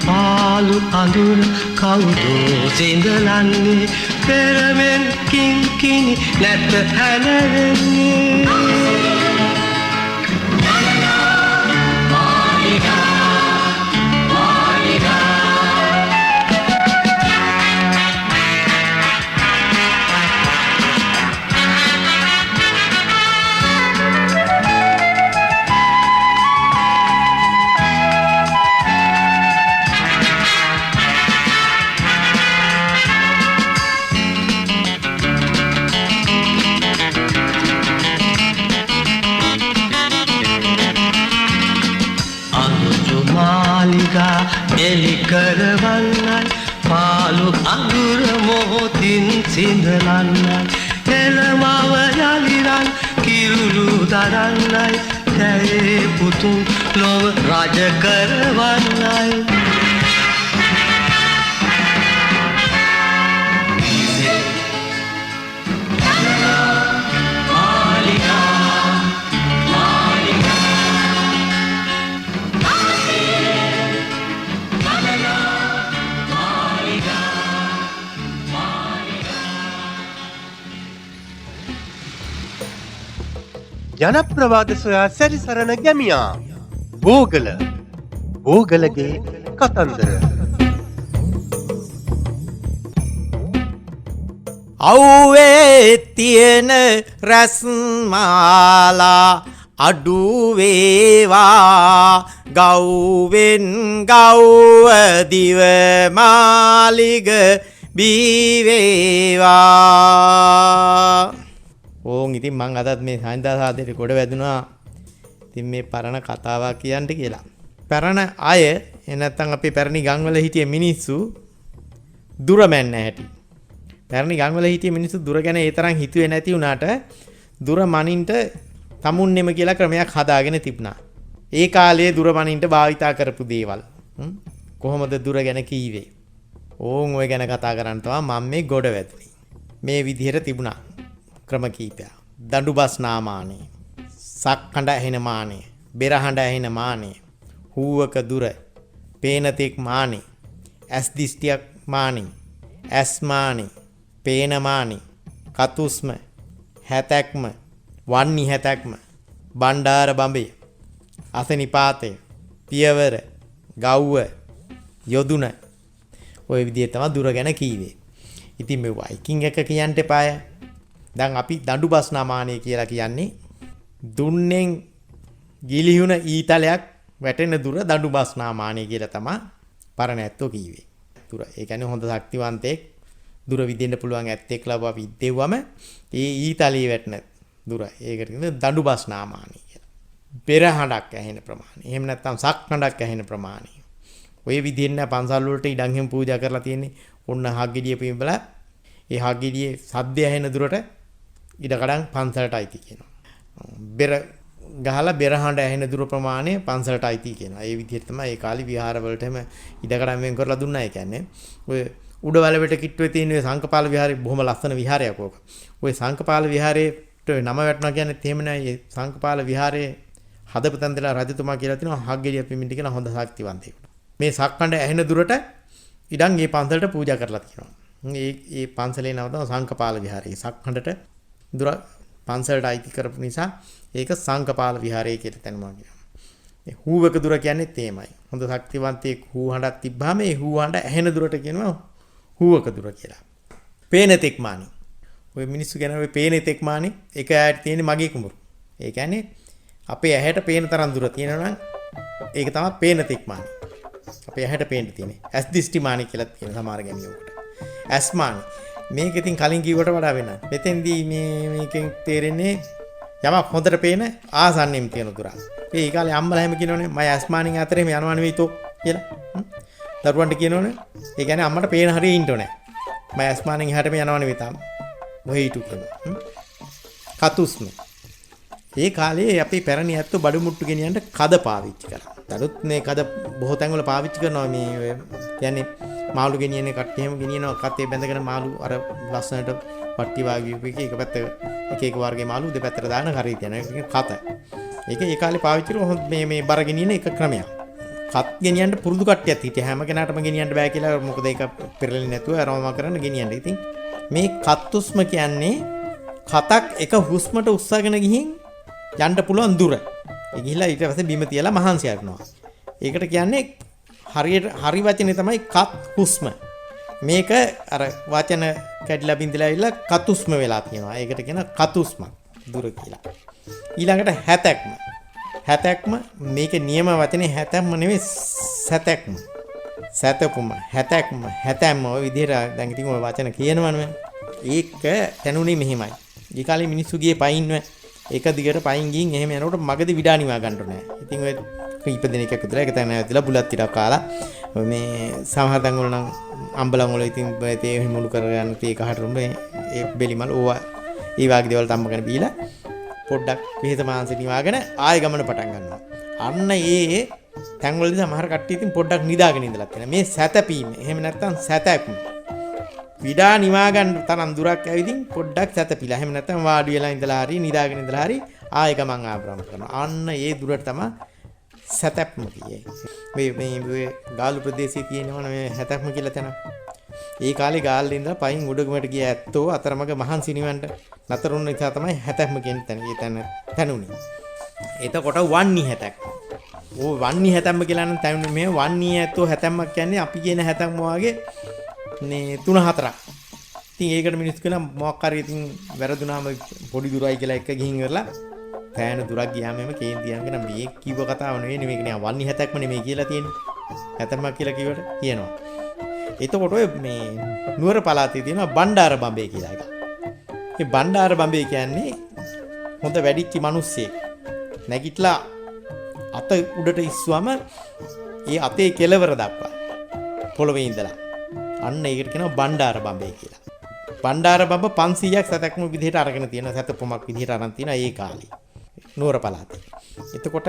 පාලු අඳුර කවුදෝ සිඳලන්නේ පෙරමෙන් කිංකිණි නැත හැලෙන්නේ එලි කරවන්නයි පාලු අඳුර මොහොතින් සිඳලන්නයි එළමව යලිරන් කිරුළු දරන්නයි දැයේ පුතුන් ලොව රජ කරවන්නයි ජනප්‍රවාද සොයා සැරිසරන ගැමියා බෝගලගේ කතන්දර. අව්වේ තියෙන රැස්මාලා අඩුවේවා ගව්වෙන් ගව්ව දිවමාලිග බීවේවා. ඕන් ඉතින් මං අදත් මේ සාන්දා සාදේට ගොඩ වැදුනා. ඉතින් මේ පරණ කතාවක් කියන්න කියලා. පරණ අය එනත්තම් අපේ පැරණි ගම්වල හිටිය මිනිස්සු දුර මැන්න හැටි. පැරණි ගම්වල හිටිය මිනිස්සු දුර ගැන ඒ තරම් හිතුවේ නැති වුණාට දුර මනින්ට තමුන්නෙම කියලා ක්‍රමයක් හදාගෙන තිබුණා. ඒ කාලයේ දුර මනින්ට භාවිතා කරපු දේවල්. කොහොමද දුර ගැන කීවේ? ඕන් ඔය ගැන කතා කරන්න තමයි මම මේ ගොඩ වැදුනේ. මේ විදිහට තිබුණා. ක්‍රම කීපයක්. දඬුබස් නාමානය, සක්කඬ ඇහෙන මානය, බෙරහඬ ඇහෙන මානය, හූවක දුර, පේනතෙක් මානය, ඇස් දිස්ටියක් මානය, ඇස් මානය, පේන මානය, කතුස්ම, හැතැක්ම, වන්නි හැතැක්ම, බණ්ඩාර බඹය, අසනිපාතය, පියවර, ගව්ව, යොදුන. ඔය විදිහට තමයි දුර ගැන කීවේ. ඉතින් මේ වයිකින් එක කියන්න එපාය. දැන් අපි දඬුබස් නාමානය කියලා කියන්නේ දුන්නෙන් ගිලිහුණ ඊතලයක් වැටෙන දුර දඬුබස් නාමානය කියලා තමයි පරණ ඇත්තෝ කීවේ. දුර ඒ කියන්නේ හොඳ ශක්තිවන්තයෙක් දුර විදින්න පුළුවන් ඇත්තෙක් ලබ අපි ඉද්දෙව්වම ඒ ඊතලයේ වැටෙන දුර ඒකට කියන්නේ දඬුබස් නාමානය කියලා. පෙරහඬක් ඇහෙන ප්‍රමාණය. එහෙම නැත්නම් සක්හඬක් ඇහෙන ප්‍රමාණය. ඔය විදිහෙන් පන්සල් වලට ඉඩම් හැම පූජා කරලා තියෙන්නේ. ඔන්න හග්ගෙඩිය පිඹලා ඒ හග්ගෙඩියේ සද්ද ඇහෙන දුරට ඉඩකඩම් පන්සලට අයිති කියනවා. බෙර ගහලා බෙරහඬ ඇහෙන දුර ප්‍රමාණය පන්සලට අයිති කියනවා. ඒ විදිහට තමයි ඒ කාලේ විහාර වලට හැම ඉඩකඩම් වෙන් කරලා දුන්නා. ඒ කියන්නේ ඔය උඩවැලවට කිට්ටුවේ තියෙන ඔය සංකපාල විහාරේ බොහොම ලස්සන විහාරයක් ඕක. ඔය සංකපාල විහාරේට නම වැටුණා කියන්නේ එහෙම නෑ. ඒ සංකපාල විහාරයේ හදපු තැන දලා රජතුමා කියලා තිනවා හග්ගෙඩිය පිමින්ටි කියන හොඳ ශක්තිවන්තයෙකුට. මේ සක්කඬ ඇහෙන දුරට ඉඩම් මේ පන්සලට පූජා කරලා තියෙනවා. ඒ පන්සලේ නම තමයි සංකපාල විහාරය. සක්හඬට දුර පන්සලට අයිති කරපු නිසා ඒක සංකපාල විහාරය කියලා තැනමා කියනවා. මේ හූවක දුර කියන්නේ තේමයි. හොඳ ශක්තිවන්තයෙක් හූ හඬක් තිබ්බාම ඒ හූ හඬ ඇහෙන දුරට කියනවා හූවක දුර කියලා. පේනතෙක් මානි. ඔය මිනිස්සු කියන ඔය පේනතෙක් මානි එක ඇයට තියෙන මගේ කුඹුරු. ඒ කියන්නේ අපේ ඇහැට පේන තරම් දුර තියෙනවා නම් ඒක තමයි පේනතෙක් මානි. අපේ ඇහැට පේන්න තියෙන්නේ. ඇස් දිස්ටි මානි කියලා කියන සමහර ගැමියෙකුට. ඇස් මානි. මේක ඉතින් කලින් කිව්වට වඩා වෙනස්. මෙතෙන්දී මේකෙන් තේරෙන්නේ යමක් හොඳට පේන ආසන්නෙම තියෙන දුර. ඒ කාලේ අම්මලා හැම කියනෝනේ මම ඇස්මානින් අතරේ මේ යනවා නෙවෙයි තෝ කියලා. දරුවන්ට කියනෝනේ. ඒ කියන්නේ අම්මට පේන හරිය ඉන්න ඕනේ. මම ඇස්මානින් එහාට මේ යනවා නෙවෙයි තාම. ඔය ඊටු කියනවා. කතුස්ම. ඒ කාලේ අපි පැරණි ඇත්තෝ බඩු මුට්ටු ගෙනියන්න කද පාවිච්චි කරා. දරුත් මේ කද බොහෝ තැන්වල පාවිච්චි කරනවා මේ කියන්නේ මාළු ගෙනියන්නේ කට්ටිය එහෙම ගෙනියනවා කතේ බැඳගෙන මාළු අර ලස්සනට පට්ටි වාගේ එක පැත්ත එක වර්ගයේ මාළු දෙපැත්තට දාන හරිය තියෙන එක කත. ඒක ඒ කාලේ පාවිච්චි කරන මේ බර ගෙනියන එක ක්‍රමයක්. කත් ගෙනියන්න පුරුදු කට්ටියක් හිටියා. හැම කෙනාටම ගෙනියන්න බෑ කියලා මොකද ඒක පෙරලෙන්නේ නැතුව අරවම කරන්න ගෙනියන්න. ඉතින් මේ කත්තුස්ම කියන්නේ කතක් එක හුස්මට උස්සගෙන ගිහින් යන්න පුළුවන් දුර. ඒ ගිහිලා ඊට පස්සේ බිම තියලා මහන්සි කරනවා. ඒකට කියන්නේ හරි වචනේ තමයි කත් හුස්ම. මේක අර වචන කැඩිලා බින්දලා ඉල්ල කතුස්ම වෙලා තියෙනවා. ඒකට කියන කතුස්ම දුර කියලා. ඊළඟට හැතැක්ම. හැතැක්ම මේක නියම වචනේ හැතැක්ම නෙවෙයි සැතැක්ම. සැතපුම හැතැක්ම හැතැම්ම ඔය විදිහට දැන් ඉතින් ඔය වචන කියනවනේ. ඒක තනුනේ මෙහෙමයි. ඊ කාලේ මිනිස්සු ගියේ පයින්ව එක දිගට පයින් ගින් එහෙම යනකොට මගදී විඩා නිවා ගන්න ඕනේ. ඉතින් ඔය කීප දෙනෙක් එකතු වෙලා එක තැන ඇවිදලා බුලත් ටිකක් කාලා මේ සමහර තැන් වල නම් අම්බලන් වල ඉතින් තේ මුළු කරගන්න තේ කහට රුඹේ ඒ බෙලිමල් ඕවා ඒ වගේ දේවල් තම්බගෙන බීලා පොඩ්ඩක් විහිත මාංශ නිවාගෙන ආයෙ ගමන පටන් ගන්නවා. අන්න ඒ තැන් වලදී සමහර කට්ටිය ඉතින් පොඩ්ඩක් නිදාගෙන ඉඳලා තියෙනවා. මේ සැතපීම. එහෙම නැත්නම් සැතැක්ම. විඩා නිවා ගන්න තරම් දුරක් ඇවිදින් පොඩ්ඩක් සැතපීලා. එහෙම නැත්නම් වාඩි වෙලා ඉඳලා හරි නිදාගෙන ඉඳලා හරි ආයෙ ගමන් ආරම්භ කරනවා. අන්න ඒ දුරට තමයි සැතැප්ම කියේ. මේ ගාලු ප්‍රදේශයේ තියෙනවා මේ හැතැප්ම කියලා තැන. ඒ කාලේ ගාල්ලේ ඉඳලා පයින් උඩගමට ගිය ඇත්තෝ අතරමඟ මහන්සි නිවන්ට නතර වුණ නිසා තමයි හැතැප්ම කියන තැන. ඒ තැනුනේ. එතකොට වන්නි හැතැප්ම. ඕ වන්නි හැතැම්ම කියලා නම් තැනුනේ මේ වන්නි ඇත්තෝ හැතැම්මක් කියන්නේ අපි කියන හැතැම්ම වගේ මේ 3-4ක්. ඉතින් ඒකට මිනිස්සු කියන මොකක් හරි ඉතින් වැරදුනාම පොඩි දුරයි කියලා එක ගිහින් ඉවරලා පෑන දුරක් ගියාම එම කේන්තියන්ගෙන මේ කිව්ව කතාව නෙවෙයි මේක නෑ වන්නි හැතැක්ම නෙමෙයි කියලා තියෙන්නේ. හැතැම්මක් කියලා කිව්වට කියනවා. එතකොට ඔය මේ නුවර පළාතේ තියෙනවා බණ්ඩාර බඹේ කියලා එකක්. මේ බණ්ඩාර බඹේ කියන්නේ හොඳ වැඩිච්ච මිනිස්සෙක්. නැගිටලා අත උඩට ඉස්සුවම ඒ අතේ කෙලවර දක්වා පොළවේ ඉඳලා අන්න ඒකට කියනවා බණ්ඩාර බඹේ කියලා. බණ්ඩාර බඹ 500ක් සතක්ම විදිහට අරගෙන තියෙන සතපොමක් විදිහට අරන් තියෙනවා ඒ කාලේ. නුවර පළාතේ. එතකොට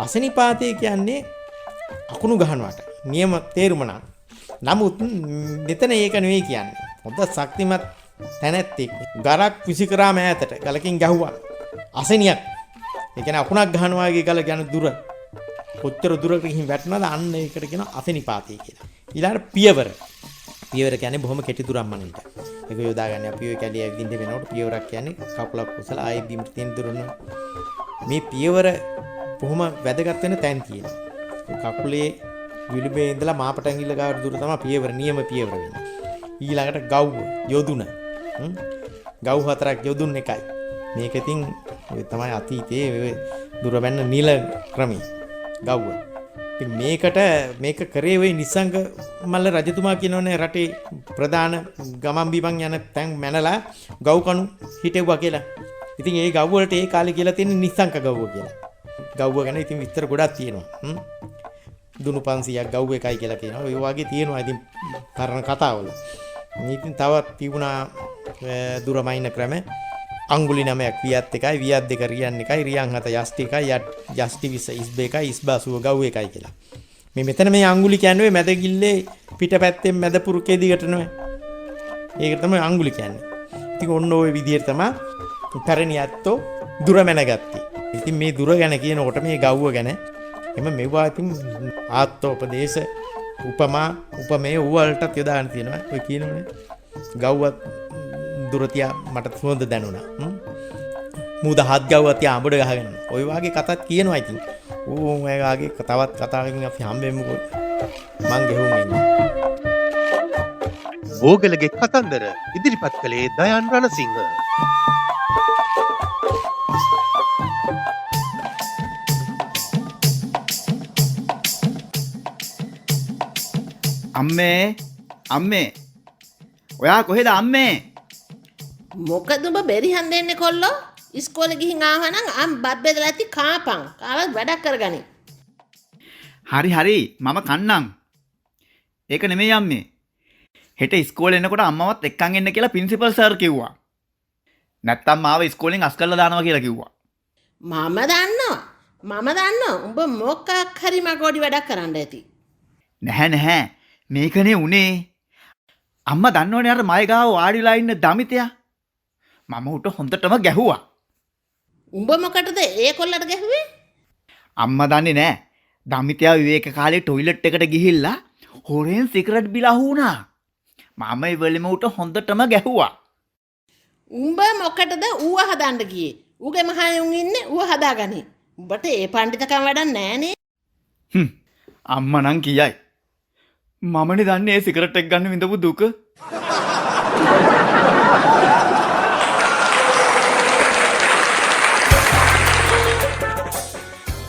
අසනිපාතේ කියන්නේ අකුණු ගහනවට නියම තේරුම නම්. නමුත් මෙතන ඒක නෙවෙයි කියන්නේ. හොඳ ශක්තිමත් තැනැත්තෙක් ගරක් විසි කරාම ඈතට ගලකින් ගැහුවා. අසනියක්. ඒ කියන්නේ අකුණක් ගහනවා වගේ ගල යන දුර. කොච්චර දුරකට ගිහින් වැටෙනවද අන්න ඒකට කියනවා අසනිපාතේ කියලා. ඊළඟට පියවර. පියවර කියන්නේ බොහොම කෙටි දුරක් මනින්ට. ඒක යොදා ගන්න අපි ඔය කැලිය ඇවිදින්න වෙනකොට පියවරක් කියන්නේ කකුලක් කුසලා ආයෙ බිමට තියෙන දුරන. මේ පියවර බොහොම වැදගත් වෙන තැන් තියෙනවා. කකුලේ විලුඹේ ඉඳලා මාපට ඇඟිල්ල ගාවට දුර තමයි පියවර නියම පියවර වෙන්නේ. ඊළඟට ගව්ව යොදුන. ගව් 4ක් යොදුන් එකයි. මේක ඉතින් ඔය තමයි අතීතයේ ඔය දුර වෙන්න නිල ක්‍රමී ගව්ව. ඉතින් මේක කරේ ඔය නිසංග මල්ල රජතුමා කියනෝනේ රටේ ප්‍රධාන ගමන් බිමන් යන තැන් මැනලා ගව් කණු හිටෙව්වා කියලා. ඉතින් ඒ ගව් වලට ඒ කාලේ කියලා තියෙන නිසංක ගව්ව කියලා. ගව්ව ගැන ඉතින් විස්තර ගොඩක් තියෙනවා. දුනු 500ක් ගව් එකයි කියලා කියනවා. ඔය වගේ තියෙනවා ඉතින් කරන කතාවල. ඉතින් තවත් තිබුණා දුරමයින ක්‍රම අංගුලි 9ක් වියත් එකයි වියත් 2 රියන් එකයි රියන් 7 යෂ්ටි එකයි යෂ්ටි 20 ඉස්බ එකයි ඉස්බ 80 ගව් එකයි කියලා. මෙතන මේ අංගුලි කියන්නේ මැද ගිල්ලේ පිටපැත්තෙන් මැද පුරුකේ දිගට නෙමෙයි. ඒක තමයි අංගුලි කියන්නේ. ඉතින් ඔන්න ඔය විදිහට තමයි පැරණි ඇත්තෝ දුර මැනගත්තේ. ඉතින් මේ දුර ගැන කියනකොට මේ ගව්ව ගැන එම මෙවුවා ඉතින් ආත්මෝපදේශ උපමා උපමේය වලටත් යොදාගෙන තියෙනවා. ඔය කියනෝනේ ගව්වත් දුරතියා මට හොඳ දැනුණා. මූද හත් ගව්වත් යා අඹඩ ගහගෙන. ඔය වගේ කතාත් කියනවා ඉතින්. ඌ ඔයගේ තවත් කතාවකින් අපි හම්බෙමුකෝ. මං ගෙහුම් ඉන්නේ. වෝගලගේ කතන්දර ඉදිරිපත් කළේ දයන් රණසිංහ. අම්මේ ඔයා කොහෙද අම්මේ? මොකද ඔබ බෙරිහන් දෙන්නේ කොල්ලෝ? ඉස්කෝලේ ගිහින් ආවනම් අම් බත් බෙදලා ඇති කාපන්. කාලා වැඩක් කරගනි. හරි මම කන්නම්. ඒක නෙමෙයි අම්මේ. හෙට ඉස්කෝලේ එනකොට අම්මවත් එක්කන් එන්න කියලා ප්‍රින්සිපල් සර් කිව්වා. නැත්තම් මාව ඉස්කෝලෙන් අස් කරලා දානවා කියලා කිව්වා. මම දන්නවා. උඹ මොකක් හරි මගොඩි වැඩක් කරන්න ඇති. නැහැ. මේකනේ උනේ. අම්මා දන්නවනේ අර මයි ගාව වාඩිලා ඉන්න දමිතයා. මම උට හොඳටම ගැහුවා. උඹ මොකටද ඒ කොල්ලට ගැහුවේ? අම්මා දන්නේ නැහැ. දමිතයා විවේක කාලේ টয়ලට් එකට ගිහිල්ලා හොරෙන් සිගරට් බිලා වුණා. මම ඉවලෙම උට හොඳටම ගැහුවා. උඹ මොකටද ඌව හදන්න ගියේ? ඌගේ මහයුන් ඉන්නේ ඌව හදාගනි. උඹට ඒ පඬිතකම් වැඩක් නැහනේ. අම්මා නම් කියයි. මමනේ දන්නේ ඒ සිගරට් එක ගන්න විඳපු දුක.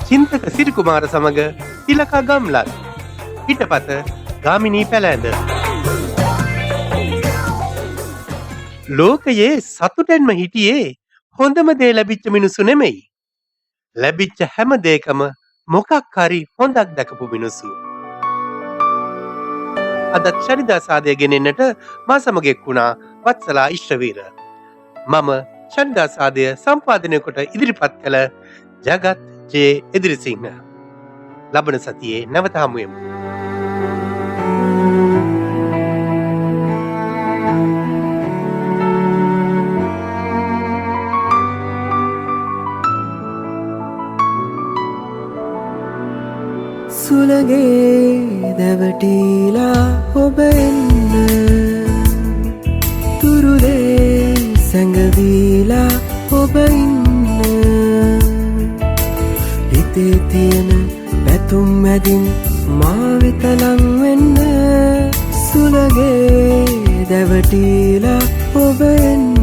චින්තක සිරිකුමාර සමග තිලකා ගම්ලත්. පිටපත ගාමිණී පැලෑඳ. ලෝකයේ සතුටෙන්ම හිටියේ හොඳම දේ ලැබිච්ච මිනිස්සු නෙමෙයි. ලැබිච්ච හැම දෙයකම මොකක් හරි හොඳක් දැකපු මිනිස්සු. අදත් ශනිදා සාදය ගෙනෙන්නට මා සමග එක්වුණා වත්සලා ඉශ්‍රවීර. මම ශනිදා සාදය සම්පාදනය කොට ඉදිරිපත් කළ ජගත් ජේ එදිරිසිංහ. ලබන සතියේ නැවත හමුවෙමු. සුළගේ දැවටීලා ඔබ එන්න තුරුලේ සැඟවීලා ඔබ ඉන්න හිතේ තියෙන පැතුම් මැදින් මා වෙත ලං වෙන්න සුළගේ දැවටීලා ඔබ එන්න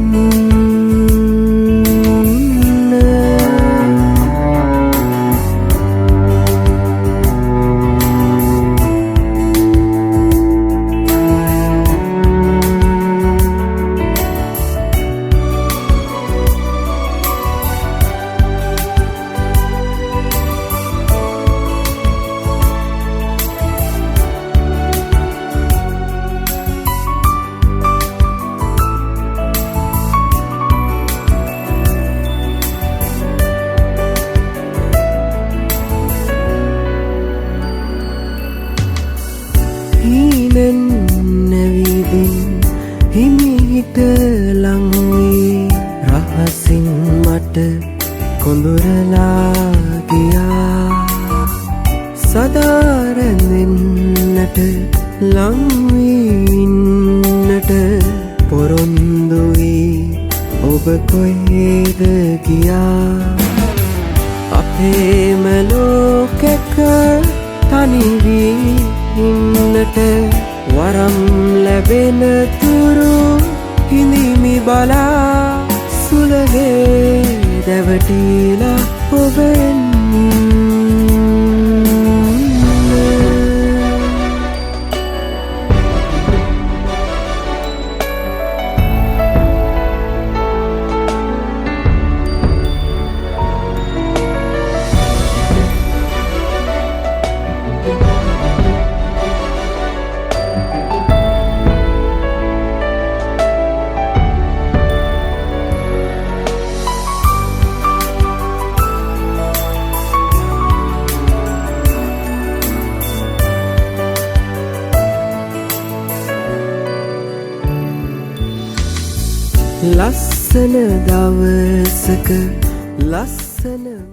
නැවිදින් හිමිහිට ලංවී රහසින් මට කොඳුරලා ගියා සදාරැඳෙන්නට ලංවීන්නට පොරොන්දුවී ඔබ කොහෙද ගියා අපේම ලෝකෙක තනිවී ඉන්නට වරම් ලැබෙන තුරු හිඳිමි බලා සුළගේ දැවටීලා ඔබ එන්න ලස්සන දවසක ලස්සන